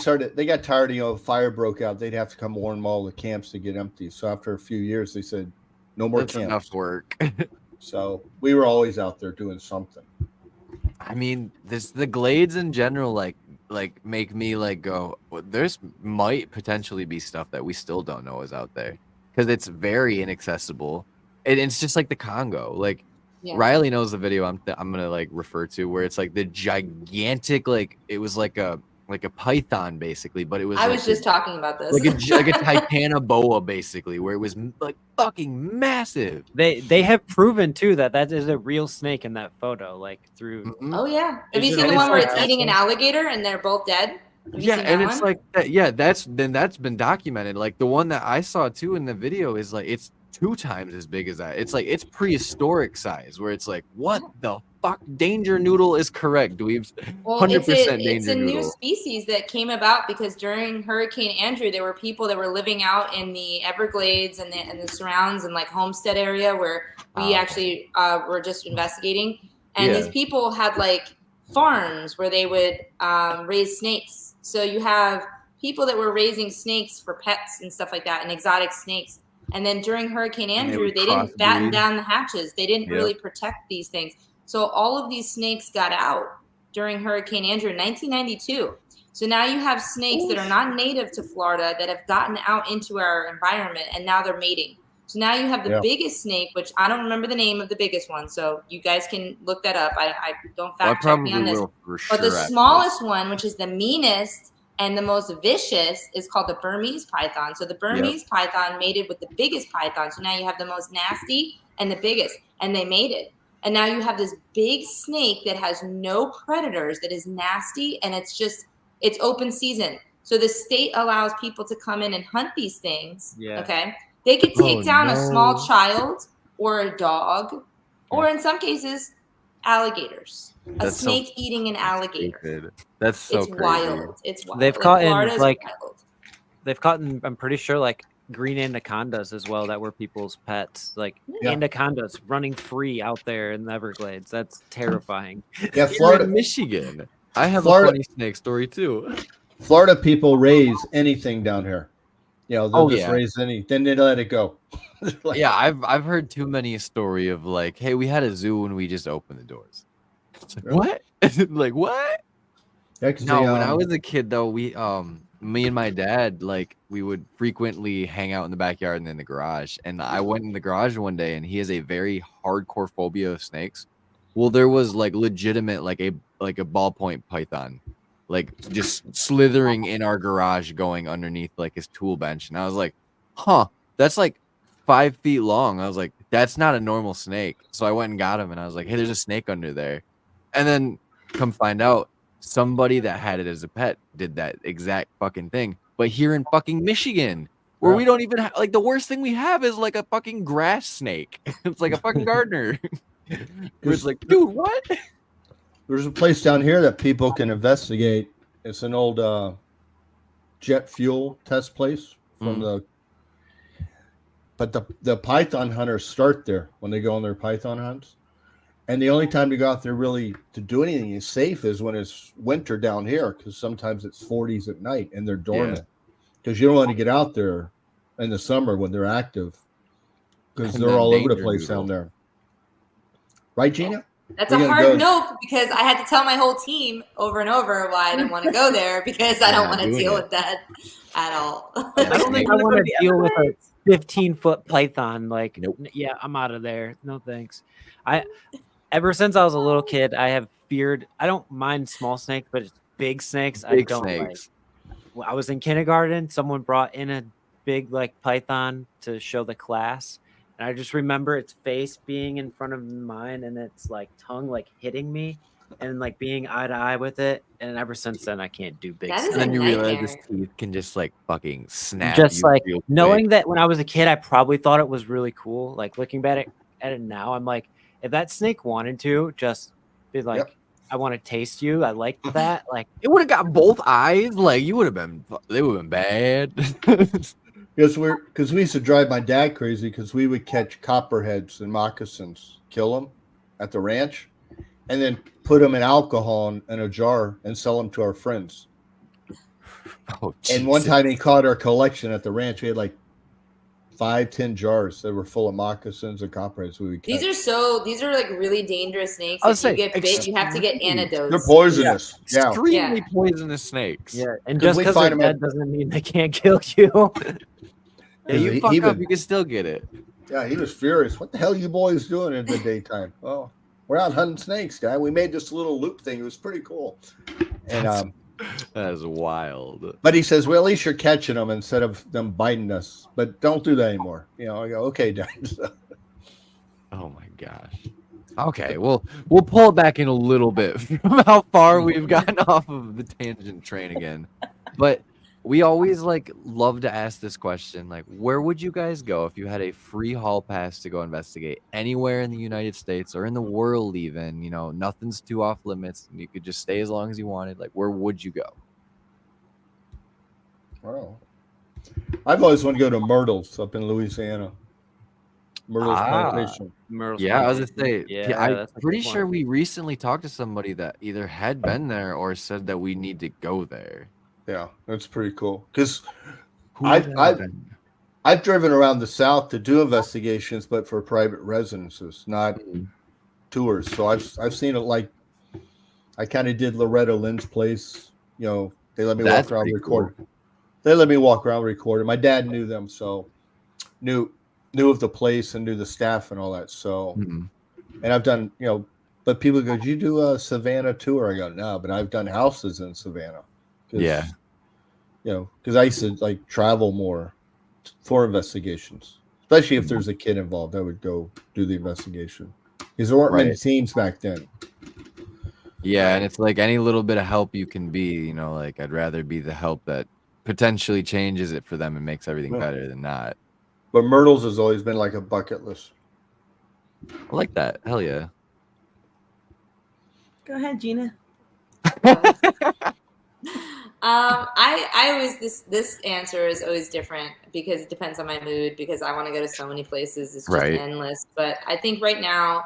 got tired of, fire broke out. They'd have to come warn all the camps to get empty. So after a few years, they said, no more camps. Enough work. So we were always out there doing something. I mean, the glades in general, like make me like go, well, there's might potentially be stuff that we still don't know is out there, because it's very inaccessible. And it's just like the Congo. Like Riley knows the video I'm gonna like refer to, where it's like the gigantic, like it was like a like a python basically, but it was. I was just talking about this. Like a titanoboa basically, where it was like fucking massive. They have proven too that is a real snake in that photo, like through. Mm-hmm. Oh yeah, have you seen the one where it's eating an alligator and they're both dead? Yeah, and it's like that. Yeah, that's been documented. Like the one that I saw too in the video is like it's 2 times as big as that. It's like it's prehistoric size, where it's like what the fuck? Danger Noodle is correct. Dweebs. 100% Danger Noodle. It's a new species that came about because during Hurricane Andrew, there were people that were living out in the Everglades and the surrounds and like Homestead area where we actually were just investigating. And these people had like farms where they would raise snakes. So you have people that were raising snakes for pets and stuff like that, and exotic snakes. And then during Hurricane Andrew, they didn't batten down the hatches. They didn't really protect these things. So all of these snakes got out during Hurricane Andrew in 1992. So now you have snakes that are not native to Florida that have gotten out into our environment, and now they're mating. So now you have the biggest snake, which I don't remember the name of the biggest one. So you guys can look that up. I don't fact check me on this. But the smallest one, which is the meanest and the most vicious, is called the Burmese python. So the Burmese python mated with the biggest python. So now you have the most nasty and the biggest, and they mated. And now you have this big snake that has no predators, that is nasty, and it's open season. So the state allows people to come in and hunt these things. Yeah. Okay. They could take down a small child or a dog, or in some cases, alligators. A snake eating an alligator. That's so crazy. Wild. It's wild. They've caught they've caught I'm pretty sure like green anacondas as well that were people's pets. Like anacondas running free out there in the Everglades. That's terrifying. Yeah, Florida, Michigan. I have a funny snake story too. Florida people raise anything down here. You know, they'll just raise any, then they let it go. Like, yeah, I've heard too many a story of like, hey, we had a zoo and we just opened the doors. It's like, what? Like what? No, when I was a kid though, we me and my dad, like we would frequently hang out in the backyard and in the garage. And I went in the garage one day and he has a very hardcore phobia of snakes. Well, there was like legitimate like a ballpoint python. Like just slithering in our garage going underneath like his tool bench. And I was like, huh, that's like 5 feet long. I was like, that's not a normal snake. So I went and got him and I was like, hey, there's a snake under there. And then come find out somebody that had it as a pet did that exact fucking thing. But here in fucking Michigan, where we don't even have, like the worst thing we have is like a fucking grass snake. It's like a fucking gardener. It's like, dude, what? There's a place down here that people can investigate. It's an old jet fuel test place from but the python hunters start there when they go on their python hunts. And the only time to go out there really to do anything is safe is when it's winter down here, because sometimes it's 40s at night and they're dormant. Because you don't want to get out there in the summer when they're active, because they're all over the place down there. Right, Gina? That's a hard no, because I had to tell my whole team over and over why I didn't want to go there, because I don't want to deal with that at all. I don't think I want to deal with a 15-foot python. Like, yeah, I'm out of there. No thanks. Ever since I was a little kid, I have feared. I don't mind small snakes, but it's big snakes. I don't like. When I was in kindergarten, someone brought in a big like python to show the class. And I just remember its face being in front of mine and its like tongue like hitting me and like being eye to eye with it. And ever since then, I can't do big snakes. And then you realize his teeth can just like fucking snap. Just like knowing that when I was a kid, I probably thought it was really cool. Like looking back at it now, I'm like, if that snake wanted to just be like, I want to taste you. I like that. Like it would have got both eyes. Like you would have been, they would have been bad. Because we used to drive my dad crazy because we would catch copperheads and moccasins, kill them at the ranch, and then put them in alcohol in a jar and sell them to our friends. Oh, and one time he caught our collection at the ranch. We had like 5-10 jars that were full of moccasins and copperheads. These are like really dangerous snakes. If you get bit, you have to get antidotes. They're poisonous. Yeah. Extremely poisonous snakes. Yeah, and just because they're dead doesn't mean they can't kill you. Yeah, you fuck up, you can still get it. Yeah, he was furious. What the hell are you boys doing in the daytime? Oh, we're out hunting snakes, guy. We made this little loop thing. It was pretty cool. And That is wild. But he says, well, at least you're catching them instead of them biting us. But don't do that anymore. I go, okay, Dad. Oh my gosh. Okay, well, we'll pull it back in a little bit from how far we've gotten off of the tangent train again. But we always love to ask this question, where would you guys go if you had a free hall pass to go investigate anywhere in the United States or in the world even, nothing's too off limits and you could just stay as long as you wanted. Where would you go? Wow. I've always wanted to go to Myrtles up in Louisiana. Myrtles Plantation. Myrtles I was gonna say, I'm pretty sure we recently talked to somebody that either had been there or said that we need to go there. Yeah, that's pretty cool. Because I've driven around the South to do investigations, but for private residences, not tours. So I've seen it. I kind of did Loretta Lynn's place. They let me walk around record. Cool. They let me walk around record. My dad knew them, so knew of the place and knew the staff and all that. So, and I've done, but people go, "Did you do a Savannah tour?" I go, "No," but I've done houses in Savannah. Yeah. Because I used to travel more for investigations, especially if there's a kid involved. I would go do the investigation because there weren't many teams back then. Yeah, and it's any little bit of help you can be. I'd rather be the help that potentially changes it for them and makes everything better than not. But Myrtles has always been like a bucket list. I like that. Hell yeah. Go ahead, Gina. I always this answer is always different because it depends on my mood because I want to go to so many places. It's just endless. But I think right now,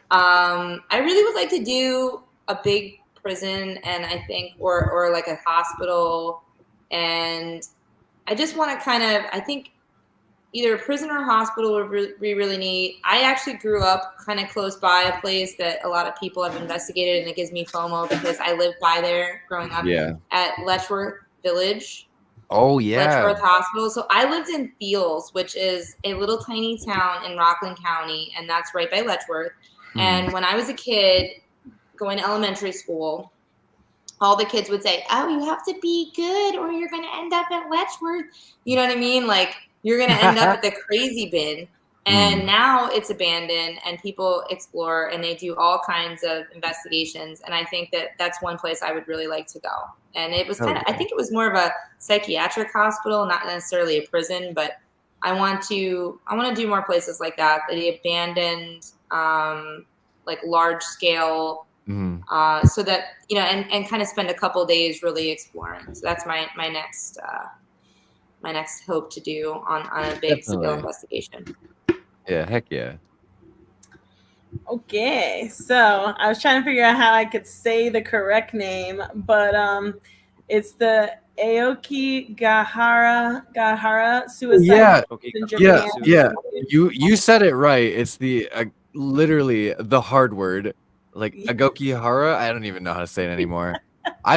I really would like to do a big prison and I think or like a hospital, and I just want to I think either a prison or a hospital would be really neat. I actually grew up kind of close by a place that a lot of people have investigated, and it gives me FOMO because I lived by there growing up at Letchworth Village. Oh, yeah. Letchworth Hospital. So I lived in Fields, which is a little tiny town in Rockland County, and that's right by Letchworth. And when I was a kid going to elementary school, all the kids would say, "Oh, you have to be good or you're going to end up at Letchworth." You know what I mean? You're going to end up at the crazy bin. And now it's abandoned and people explore and they do all kinds of investigations. And I think that that's one place I would really like to go. And it was I think it was more of a psychiatric hospital, not necessarily a prison, but I want to do more places like that, the abandoned, large scale, so that, and kind of spend a couple days really exploring. So that's my next hope to do on a big scale investigation. Yeah, heck yeah. Okay, so I was trying to figure out how I could say the correct name, but it's the Aokigahara suicide. Yeah. You said it right. It's the literally the hard word, Aokigahara. I don't even know how to say it anymore.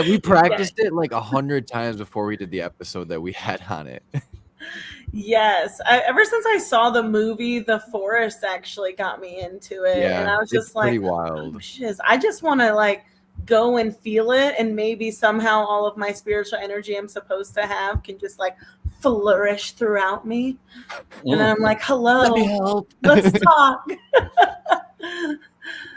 We practiced it 100 times before we did the episode that we had on it. Yes, ever since I saw the movie, The Forest actually got me into it, and I was just pretty wild. Oh, shiz. I just want to go and feel it, and maybe somehow all of my spiritual energy I'm supposed to have can just flourish throughout me, and then I'm hello, let me help. Let's talk.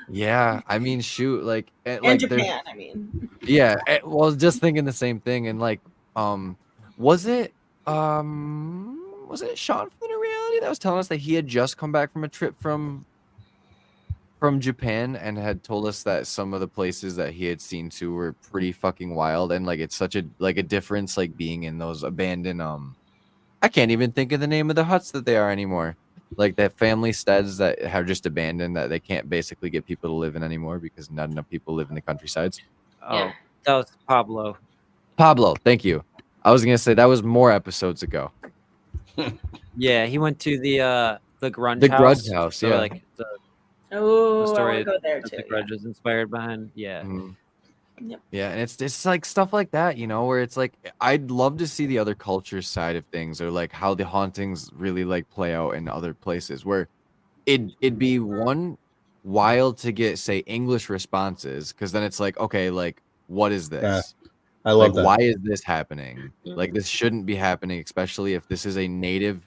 Yeah, I mean, shoot, and Japan, I mean. Yeah, well, I was just thinking the same thing, and was it Sean from the New Reality that was telling us that he had just come back from a trip from Japan and had told us that some of the places that he had seen too were pretty fucking wild, and it's such a a difference being in those abandoned I can't even think of the name of the huts that they are anymore. That family steads that have just abandoned that they can't basically get people to live in anymore because not enough people live in the countrysides. Oh, that was Pablo. Pablo, thank you. I was gonna say that was more episodes ago. Yeah, he went to the grunge house. Grudge house, so, yeah. The story I go there too. The Grudge was inspired behind. Yeah. Yep. Yeah, and it's stuff like that, where it's I'd love to see the other culture side of things, or how the hauntings really play out in other places, where it'd be one wild to get say English responses, because then it's okay, what is this? I love that. Why is this happening? Like, this shouldn't be happening, especially if this is a native,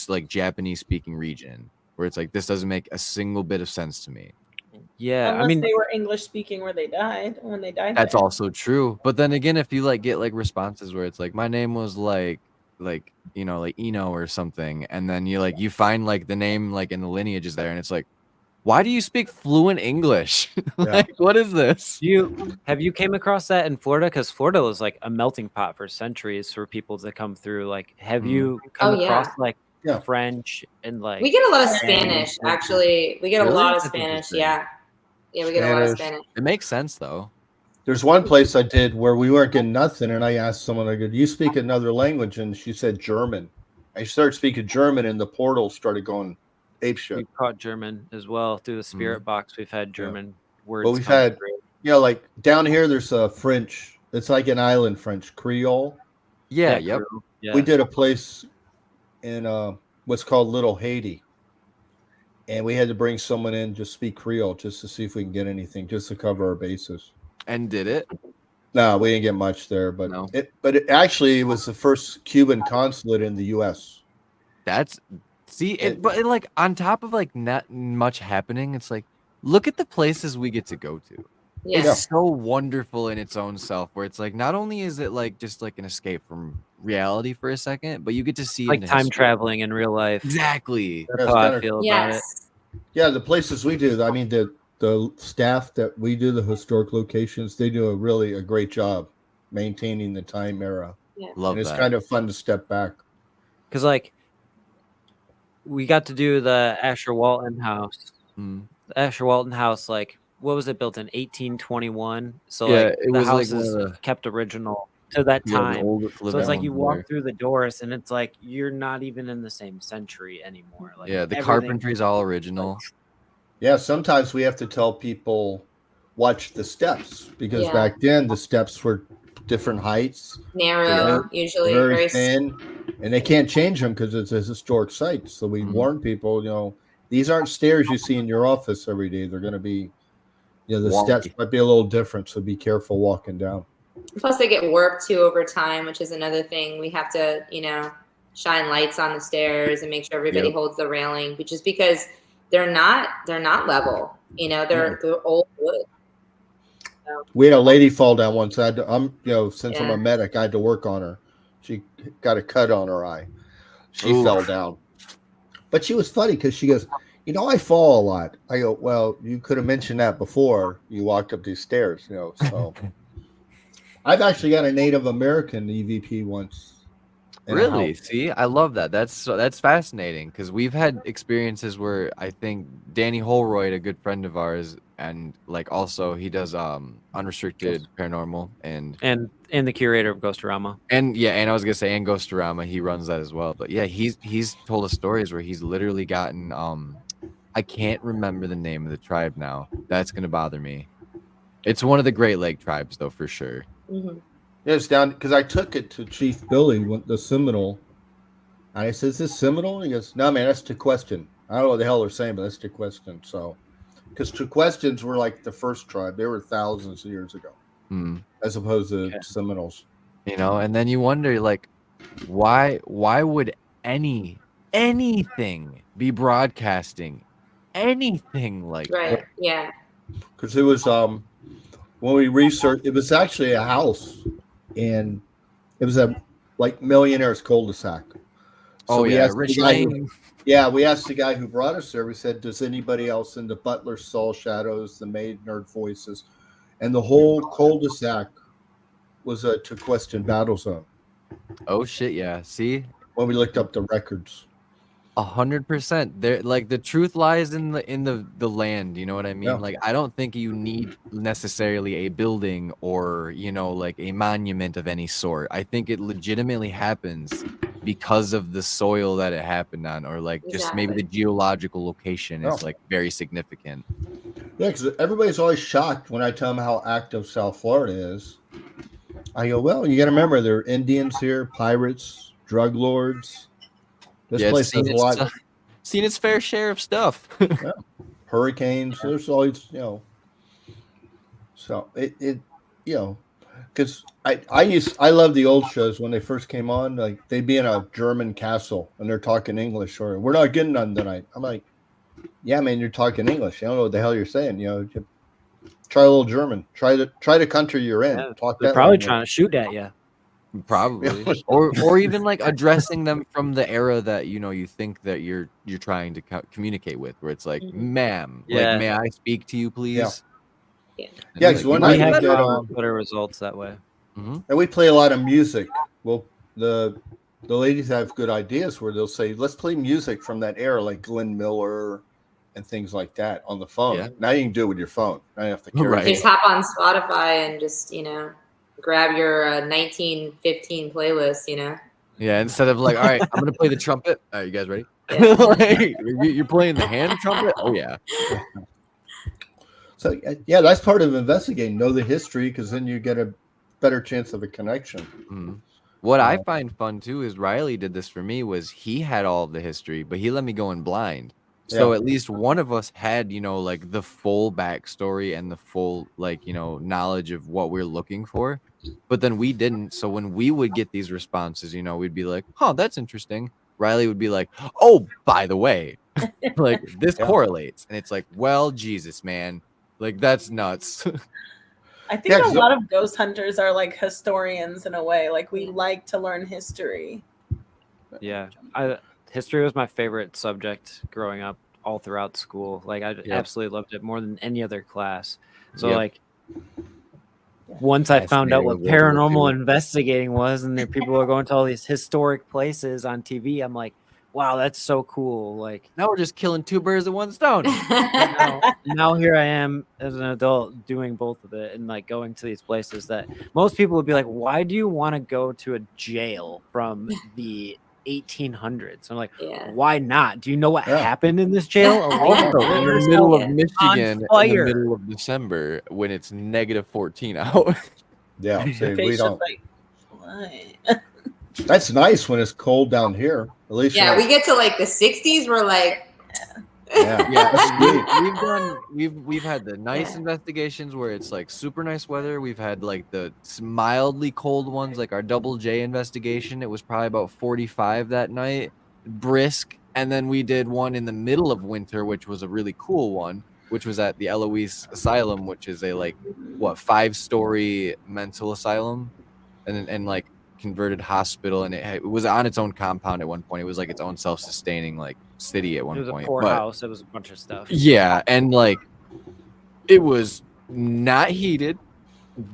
like, Japanese speaking region, where it's like, this doesn't make a single bit of sense to me. Yeah, unless they were English speaking when they died. That's also true. But then again, if you like get like responses where it's like, my name was like you know, like Eno or something, and then you find like the name like in the lineage is there, and it's like, why do you speak fluent English? Like, what is this? Have you came across that in Florida? Because Florida was like a melting pot for centuries for people to come through. Like, have you come across like French and like? We get a lot of Spanish, actually. We get a lot of Spanish. Yeah, we get a lot of Spanish. It makes sense though. There's one place I did where we weren't getting nothing, and I asked someone, I go, "Do you speak another language?" And she said German. I started speaking German, and the portal started going apeshit. We caught German as well through the spirit box. We've had German words. But we've had, like down here, there's a French. It's like an island French, Creole. Yeah, yep. Yeah. We did a place in what's called Little Haiti, and we had to bring someone in just speak Creole just to see if we can get anything, just to cover our bases. And did it? No, we didn't get much there, but it actually was the first Cuban consulate in the U.S. But like on top of like not much happening, it's like, look at the places we get to go to. Yeah. It's so wonderful in its own self, where it's like, not only is it like just like an escape from reality for a second, but you get to see like time traveling in real life. Exactly. That's how I feel about it. Yeah, the places we do, I mean, the staff that we do, the historic locations, they do a great job maintaining the time era. Yeah. And it's kind of fun to step back. Because like we got to do the Asher Walton house. The Asher Walton house, like, what was it, built in 1821? So like the house is kept original to that time. So it's like you walk through the doors and it's like you're not even in the same century anymore. Like, the carpentry is all original. Yeah, sometimes we have to tell people watch the steps, because back then the steps were different heights, narrow, usually very thin, and they can't change them because it's a historic site. So we warn people, these aren't stairs you see in your office every day. They're going to be, the steps might be a little different, so be careful walking down. Plus, they get warped too over time, which is another thing. We have to, shine lights on the stairs and make sure everybody holds the railing, which is because they're not level. They're old wood. So. We had a lady fall down once. Since I'm a medic, I had to work on her. She got a cut on her eye. She fell down, but she was funny because she goes, I fall a lot. I go, well, you could have mentioned that before you walked up these stairs, So I've actually got a Native American EVP once. Really? See, I love that. That's fascinating, because we've had experiences where I think Danny Holroyd, a good friend of ours, and like also he does unrestricted paranormal and the curator of Ghostorama. And I was gonna say, and Ghostorama, he runs that as well. But yeah, he's told us stories where he's literally gotten I can't remember the name of the tribe now. That's gonna bother me. It's one of the Great Lake tribes though, for sure. Mm-hmm. Yeah, it's down because I took it to Chief Billy, the Seminole. And I said, "Is this Seminole?" He goes, "No, man, that's Tequestan. I don't know what the hell they're saying, but that's Tequestan." So, because Tequestans were like the first tribe, they were thousands of years ago, as opposed to Seminoles. And then you wonder, like, why would anything be broadcasting anything like that? Yeah. Because it was when we researched, it was actually a house. And it was a millionaire's cul-de-sac. So we asked the guy who brought us there. We said, "Does anybody else?" And the butler saw shadows, the maid heard voices, and the whole cul-de-sac was a Tequestan battle zone. Oh shit! Yeah. See, when we looked up the records. 100%. There, like, the truth lies in the land. You know what I mean? Yeah. Like, I don't think you need necessarily a building or like a monument of any sort. I think it legitimately happens because of the soil that it happened on, or like just maybe the geological location is like very significant. Yeah, because everybody's always shocked when I tell them how active South Florida is. I go, well, you got to remember there are Indians here, pirates, drug lords. This place has a lot. Seen its fair share of stuff. Hurricanes. There's always, So it Because I love the old shows when they first came on. Like they'd be in a German castle and they're talking English, or we're not getting none tonight. I'm like, yeah, man, you're talking English. I don't know what the hell you're saying. Try a little German. Try the country you're in. Yeah, Talk they're that probably language. trying to shoot at you. Probably, or even like addressing them from the era that you think that you're trying to communicate with, where it's like, ma'am, like, may I speak to you, please? Yeah, like, one night we we had did, better results that way. and we play a lot of music. Well, the ladies have good ideas where they'll say, let's play music from that era, like Glenn Miller and things like that on the phone. Yeah. Now you can do it with your phone. Now you have to carry Right. it. Just hop on Spotify and just, grab your 1915 playlist, Yeah, instead of like, all right, I'm gonna play the trumpet. All right, you guys ready? Yeah. Like, you're playing the hand trumpet? Oh yeah. So yeah, that's part of investigating. Know the history, because then you get a better chance of a connection. Mm-hmm. What I find fun too is Riley did this for me. Was he had all of the history, but he let me go in blind. So at least one of us had, like the full backstory and the full knowledge of what we're looking for. But then we didn't. So when we would get these responses, we'd be like, "Huh, that's interesting." Riley would be like, "Oh, by the way, like this correlates," and it's like, "Well, Jesus, man, like that's nuts." I think a lot of ghost hunters are like historians in a way. Like we like to learn history. Yeah, history was my favorite subject growing up all throughout school. Like I absolutely loved it more than any other class. So once I found out what paranormal investigating was, and there people are going to all these historic places on TV, I'm like, wow, that's so cool. Like now we're just killing two birds with one stone. now here I am as an adult doing both of it and like going to these places that most people would be like, why do you want to go to a jail from the 1800s? I'm like, why not? Do you know what happened in this jail? Also, in the middle of Michigan, in the middle of December, when it's -14 out. Yeah, so we don't. That's nice when it's cold down here. At least we get to like the 60s. We're like, we've had the nice investigations where it's like super nice weather. We've had like the mildly cold ones, like our Double J investigation. It was probably about 45 that night, brisk. And then we did one in the middle of winter, which was a really cool one, which was at the Eloise Asylum, which is a 5-story mental asylum, and like converted hospital, and it was on its own compound at one point. It was like its own self-sustaining city at one point. It was a poorhouse. It was a bunch of stuff. Yeah, and it was not heated.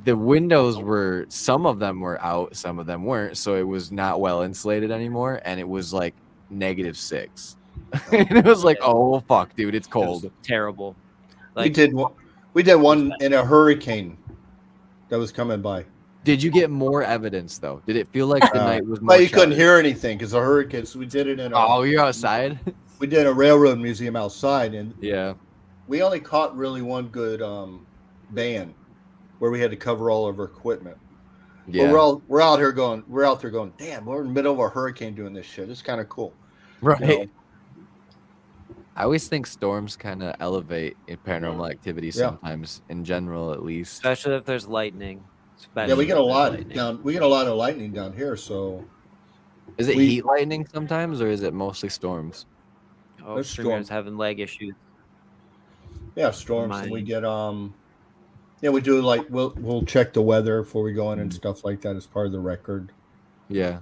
The windows were, some of them were out, some of them weren't, so it was not well insulated anymore, and it was like -6. And it was like, oh fuck, dude, it's cold. Terrible. We did one in a hurricane that was coming by. Did you get more evidence though? Did it feel like the night was more? Well, you couldn't hear anything because the hurricane. So we did it in. You're outside. We did a railroad museum outside, and we only caught really one good band where we had to cover all of our equipment. Yeah, but we're out there going. Damn, we're in the middle of a hurricane doing this shit. It's kind of cool, right? I always think storms kind of elevate in paranormal activity sometimes, in general, at least. Especially if there's lightning. We get a lot down. We get a lot of lightning down here. So, is it heat lightning sometimes, or is it mostly storms? Oh, streamers having leg issues. Yeah, storms. And we get we do we'll check the weather before we go in and stuff like that as part of the record. Yeah.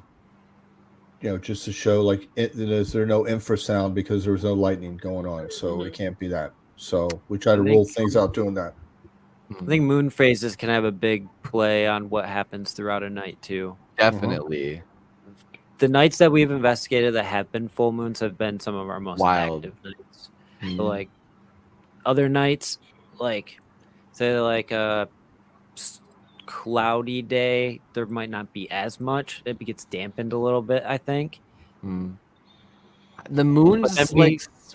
Just to show is there no infrasound because there was no lightning going on, so it can't be that. So we try to rule things out doing that. I think moon phases can have a big play on what happens throughout a night too. Definitely. The nights that we've investigated that have been full moons have been some of our most active nights. So other nights, say a cloudy day, there might not be as much. It gets dampened a little bit, I think. The moon's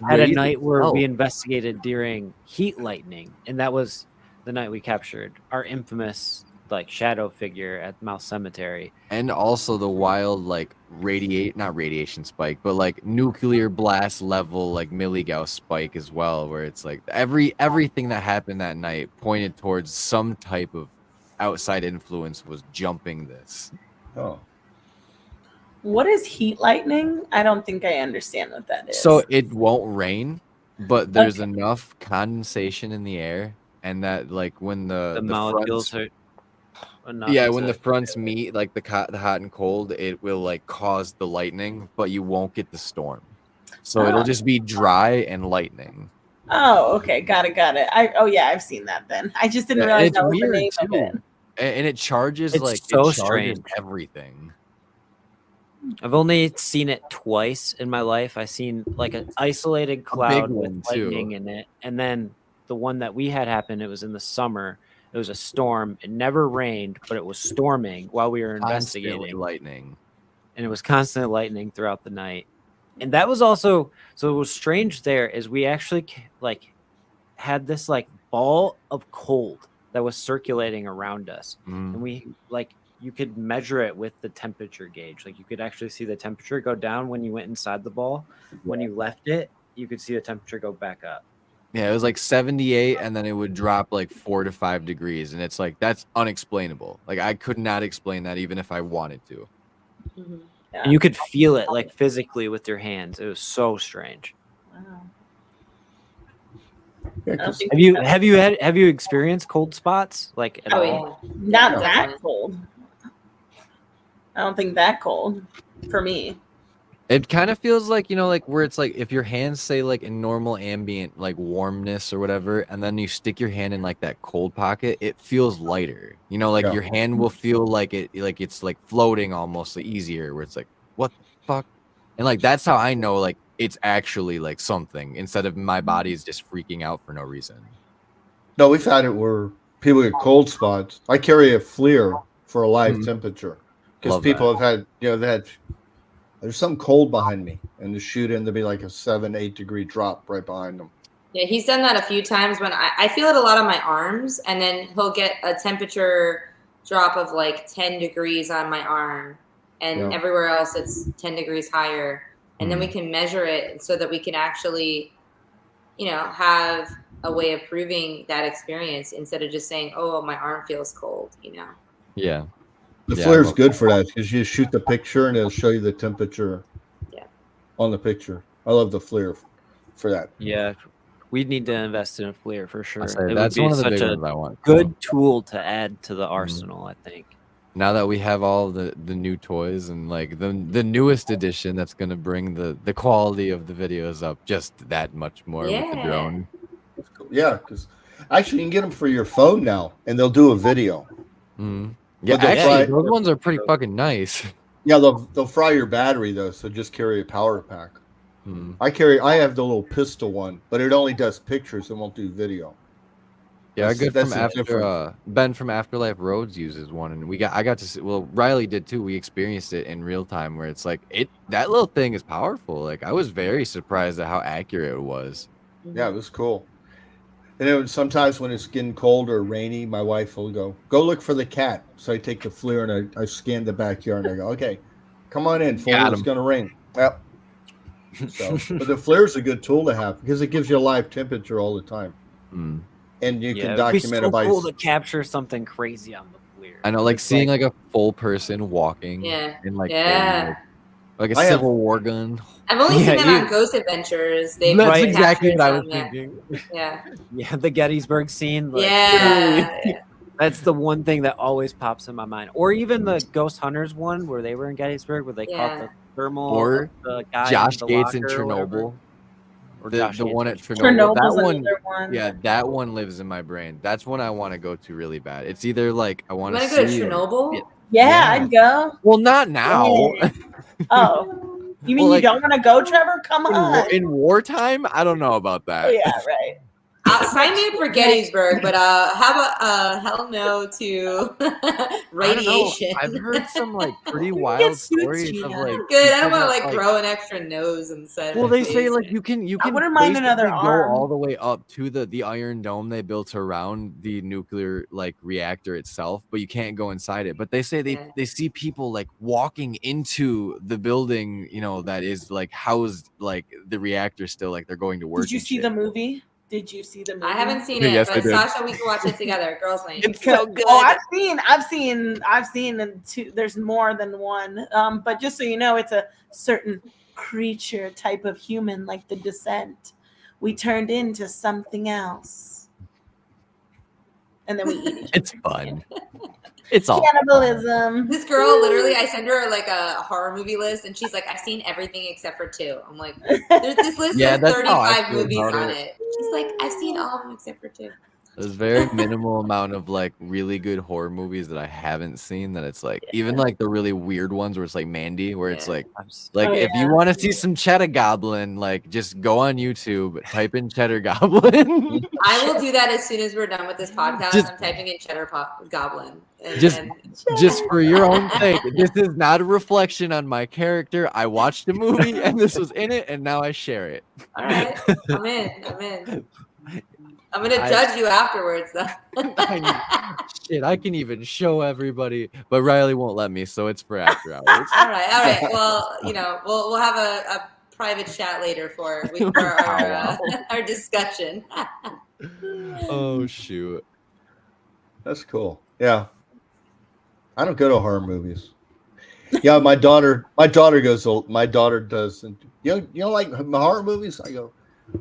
had a night where we investigated during heat lightning, and that was the night we captured our infamous shadow figure at Mouse Cemetery, and also the wild not radiation spike, but nuclear blast level milligauss spike as well, where it's everything that happened that night pointed towards some type of outside influence was jumping this. Oh. What is heat lightning? I don't think I understand what that is. So it won't rain, but there's enough condensation in the air, and that like when the molecules fronts, are when the fronts meet, like the hot and cold, it will like cause the lightning, but you won't get the storm. So it'll just be dry and lightning. Oh, okay, got it. I've seen that. Then I just didn't realize that was the name of it. And it charges strange. Everything. I've only seen it twice in my life. I've seen like an isolated cloud with lightning in it, and then the one that we had happen. It was in the summer. It was a storm. It never rained, but it was storming while we were investigating. Lightning, and it was constant lightning throughout the night. And that was also so. It was strange. There is we actually like had this like ball of cold that was circulating around us, and we like. You could measure it with the temperature gauge. Like you could actually see the temperature go down when you went inside the ball. When you left it, you could see the temperature go back up. Yeah, it was like 78, and then it would drop like 4 to 5 degrees, and it's like that's unexplainable. Like I could not explain that even if I wanted to. Mm-hmm. Yeah. And you could feel it like physically with your hands. It was so strange. Wow. Yeah, have you experienced cold spots like at all? Yeah. Not that cold. I don't think that cold for me. It kind of feels like, like where it's like if your hands say like in normal ambient like warmness or whatever, and then you stick your hand in like that cold pocket, it feels lighter. Like your hand will feel like it's like floating almost easier, where it's like, what the fuck? And like that's how I know like it's actually like something instead of my body is just freaking out for no reason. No, we've had it where people get cold spots. I carry a FLIR for a live temperature. Because people have had, there's some cold behind me, and the shoot in to be like a 7-8 degree drop right behind them. Yeah, he's done that a few times when I feel it a lot on my arms, and then he'll get a temperature drop of like 10 degrees on my arm, and everywhere else it's 10 degrees higher. And then we can measure it so that we can actually, have a way of proving that experience instead of just saying, oh, my arm feels cold, Yeah. The FLIR is good for that because you shoot the picture and it'll show you the temperature on the picture. I love the FLIR for that. Yeah, we need to invest in a FLIR for sure. That's one of the big ones I want. Good tool to add to the arsenal, I think. Now that we have all the new toys and like the newest edition that's going to bring the quality of the videos up just that much more with the drone. Yeah, because actually you can get them for your phone now and they'll do a video. Yeah, actually, those ones are pretty fucking nice. Yeah, they'll fry your battery though, so just carry a power pack. I have the little pistol one, but it only does pictures and won't do video. Yeah, Ben from Afterlife Roads uses one, and I got to see. Well, Riley did too. We experienced it in real time, where it's like that little thing is powerful. Like I was very surprised at how accurate it was. Yeah, it was cool. And sometimes when it's getting cold or rainy, my wife will go look for the cat. So I take the FLIR and I scan the backyard and I go, okay, come on in, Fuller, it's going to rain. Yep. So, but the FLIR is a good tool to have because it gives you a live temperature all the time. And you can document it by. It's so cool to capture something crazy on the FLIR. I know, like seeing like a full person walking in like a Civil War gun. I've only seen that on Ghost Adventures. That's exactly what I was thinking. Yeah, the Gettysburg scene. Like, yeah. That's the one thing that always pops in my mind. Or even the Ghost Hunters one where they were in Gettysburg, where they caught the thermal. Or the guy Josh in Gates in Chernobyl. The one at Chernobyl. That one. Yeah, that one lives in my brain. That's one I want to go to really bad. It's either like I want to go to Chernobyl. Yeah, I'd go. Well, not now. Oh, you mean you don't want to go, Trevor? Come on. In wartime, I don't know about that. Yeah, right. Sign me up for Gettysburg, but how about hell no to radiation? I've heard some like pretty wild stories of like. Good. I don't want to like grow an extra nose inside. Well, they say like you can. I wouldn't mind another arm. Go all the way up to the Iron Dome they built around the nuclear like reactor itself, but you can't go inside it. But they say they see people like walking into the building, that is like housed like the reactor still, like they're going to work. Did you see the movie? Did you see the movie? I haven't seen it, Yes, but Sasha, we can watch it together. Girls Night. It's so good. Oh, I've seen two. There's more than one. But just so you know, it's a certain creature type of human, like The Descent. We turned into something else, and then we eat each other. It's fun. It's all cannibalism. This girl, literally, I send her like a horror movie list, and she's like, "I've seen everything except for 2." I'm like, "There's this list has 35 movies on it." She's like, "I've seen all of them except for 2." There's very minimal amount of like really good horror movies that I haven't seen. That it's like even like the really weird ones where it's like Mandy, where it's like if you want to see some Cheddar Goblin, like just go on YouTube, type in Cheddar Goblin. I will do that as soon as we're done with this podcast. I'm typing in Cheddar Goblin. Just for your own sake, this is not a reflection on my character. I watched a movie and this was in it, and now I share it. All right, I'm in. I'm gonna judge you afterwards, though. I can even show everybody, but Riley won't let me, so it's for after hours. All right. Well, we'll have a private chat later for our discussion. Oh shoot, that's cool. Yeah, I don't go to horror movies. Yeah, my daughter goes. My daughter does. And you don't like horror movies? I go,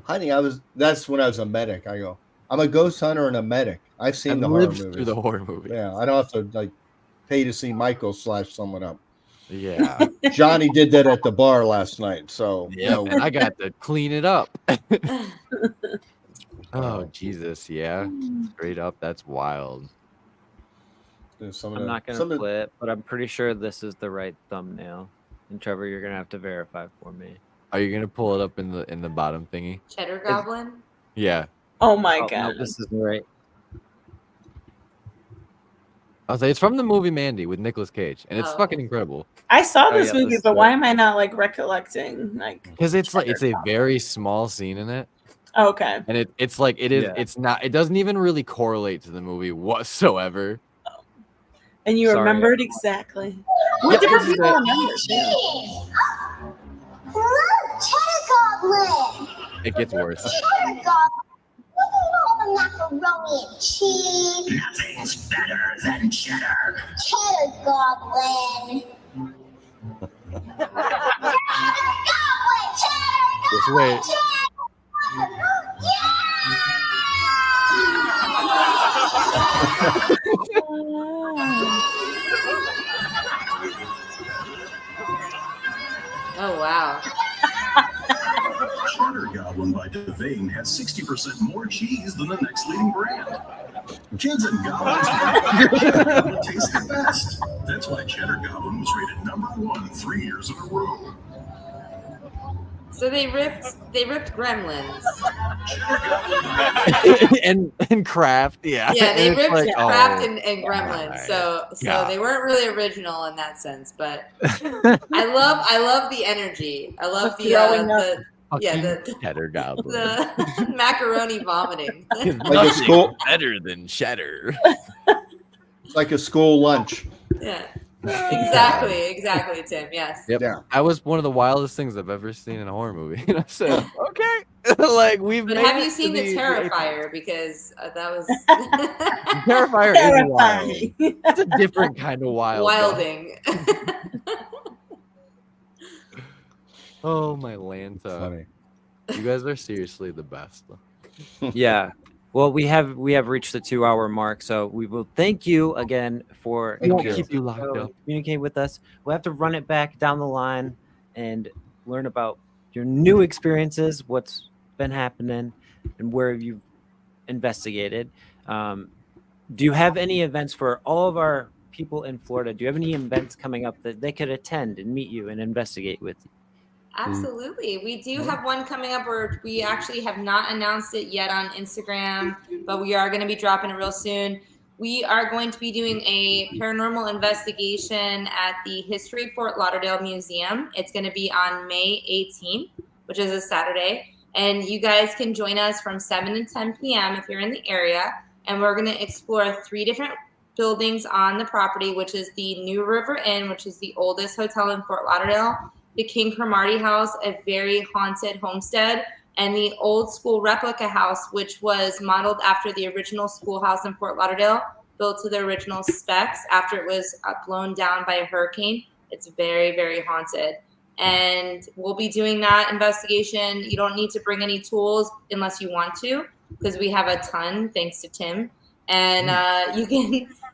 honey. That's when I was a medic. I go, I'm a ghost hunter and a medic. I've seen the horror movies. Through the horror movie. Yeah, I don't have to like pay to see Michael slash someone up. Yeah, Johnny did that at the bar last night. So and I got to clean it up. Oh Jesus, yeah, straight up, that's wild. I'm not gonna play it, but I'm pretty sure this is the right thumbnail. And Trevor, you're gonna have to verify for me. Are you gonna pull it up in the bottom thingy? Cheddar Goblin? Yeah. Oh my god. No, this isn't right. I'll say it's from the movie Mandy with Nicolas Cage, and it's fucking incredible. I saw this movie, but why am I not like recollecting? Like, because it's a very small scene in it. Oh, okay. And it's not. It doesn't even really correlate to the movie whatsoever. And you remembered exactly. What different people remember? Cheddar Goblin. It gets worse. Cheddar Goblin. Look at all the macaroni and cheese. Nothing's better than cheddar. Cheddar Goblin. Cheddar Goblin. Just wait. Oh wow. Cheddar Goblin by Devane has 60% more cheese than the next leading brand. Kids and goblins taste the best. That's why Cheddar Goblin was rated #1 3 years in a row. So they ripped Gremlins. and Kraft, yeah. Yeah, they ripped Kraft and Gremlins. So they weren't really original in that sense, but I love the energy. I love the Cheddar Goblin. The macaroni vomiting. Like a school better than cheddar. It's like a school lunch. Yeah. Exactly, Tim. Yes. Yep. Yeah. That was one of the wildest things I've ever seen in a horror movie. And I said, okay, like we've. But have you seen the Terrifier? Because that was Terrifier is wild. It's a different kind of wild. Wilding. Oh my Lanta! Funny. You guys are seriously the best. Yeah. Well, we have reached the 2-hour mark, so we will thank you again for keep you locked up. Communicate with us. We'll have to run it back down the line and learn about your new experiences, what's been happening, and where you've investigated. Do you have any events for all of our people in Florida? Do you have any events coming up that they could attend and meet you and investigate with you? Absolutely. We do have one coming up where we actually have not announced it yet on Instagram, but we are going to be dropping it real soon. We are going to be doing a paranormal investigation at the History Fort Lauderdale Museum. It's going to be on May 18th, which is a Saturday. And you guys can join us from 7 to 10 p.m. if you're in the area. And we're going to explore 3 different buildings on the property, which is the New River Inn, which is the oldest hotel in Fort Lauderdale, the King Cromartie House, a very haunted homestead, and the old school replica house, which was modeled after the original schoolhouse in Fort Lauderdale, built to the original specs after it was blown down by a hurricane. It's very, very haunted. And we'll be doing that investigation. You don't need to bring any tools unless you want to, because we have a ton, thanks to Tim. And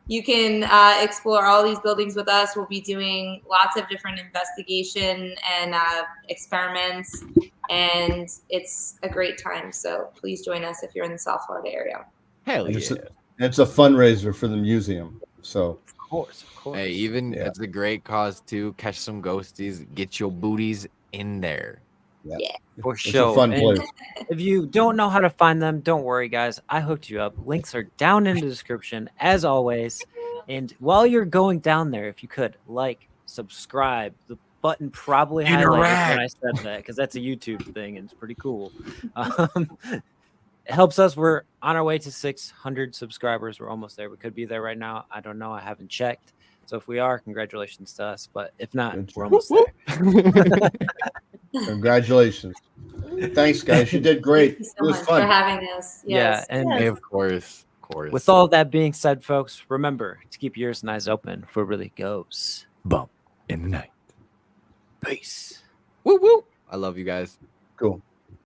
you can explore all these buildings with us. We'll be doing lots of different investigation and experiments, and it's a great time. So please join us if you're in the South Florida area. Hell yeah. It's a fundraiser for the museum. So of course. Hey, it's a great cause too. Catch some ghosties, get your booties in there. Yeah, for sure. It's a fun place. If you don't know how to find them, don't worry, guys. I hooked you up. Links are down in the description, as always. And while you're going down there, if you could subscribe, the button probably highlighted when I said that, because that's a YouTube thing and it's pretty cool. It helps us. We're on our way to 600 subscribers. We're almost there. We could be there right now. I don't know. I haven't checked. So if we are, congratulations to us. But if not, we're almost there. Congratulations. Thanks, guys. You did great. Thank you so It was much fun. for having us. Yes. Yeah, and of course. With all that being said, folks, remember to keep your ears and eyes open for really goes bump in the night. Peace. Woo woo. I love you guys. Cool.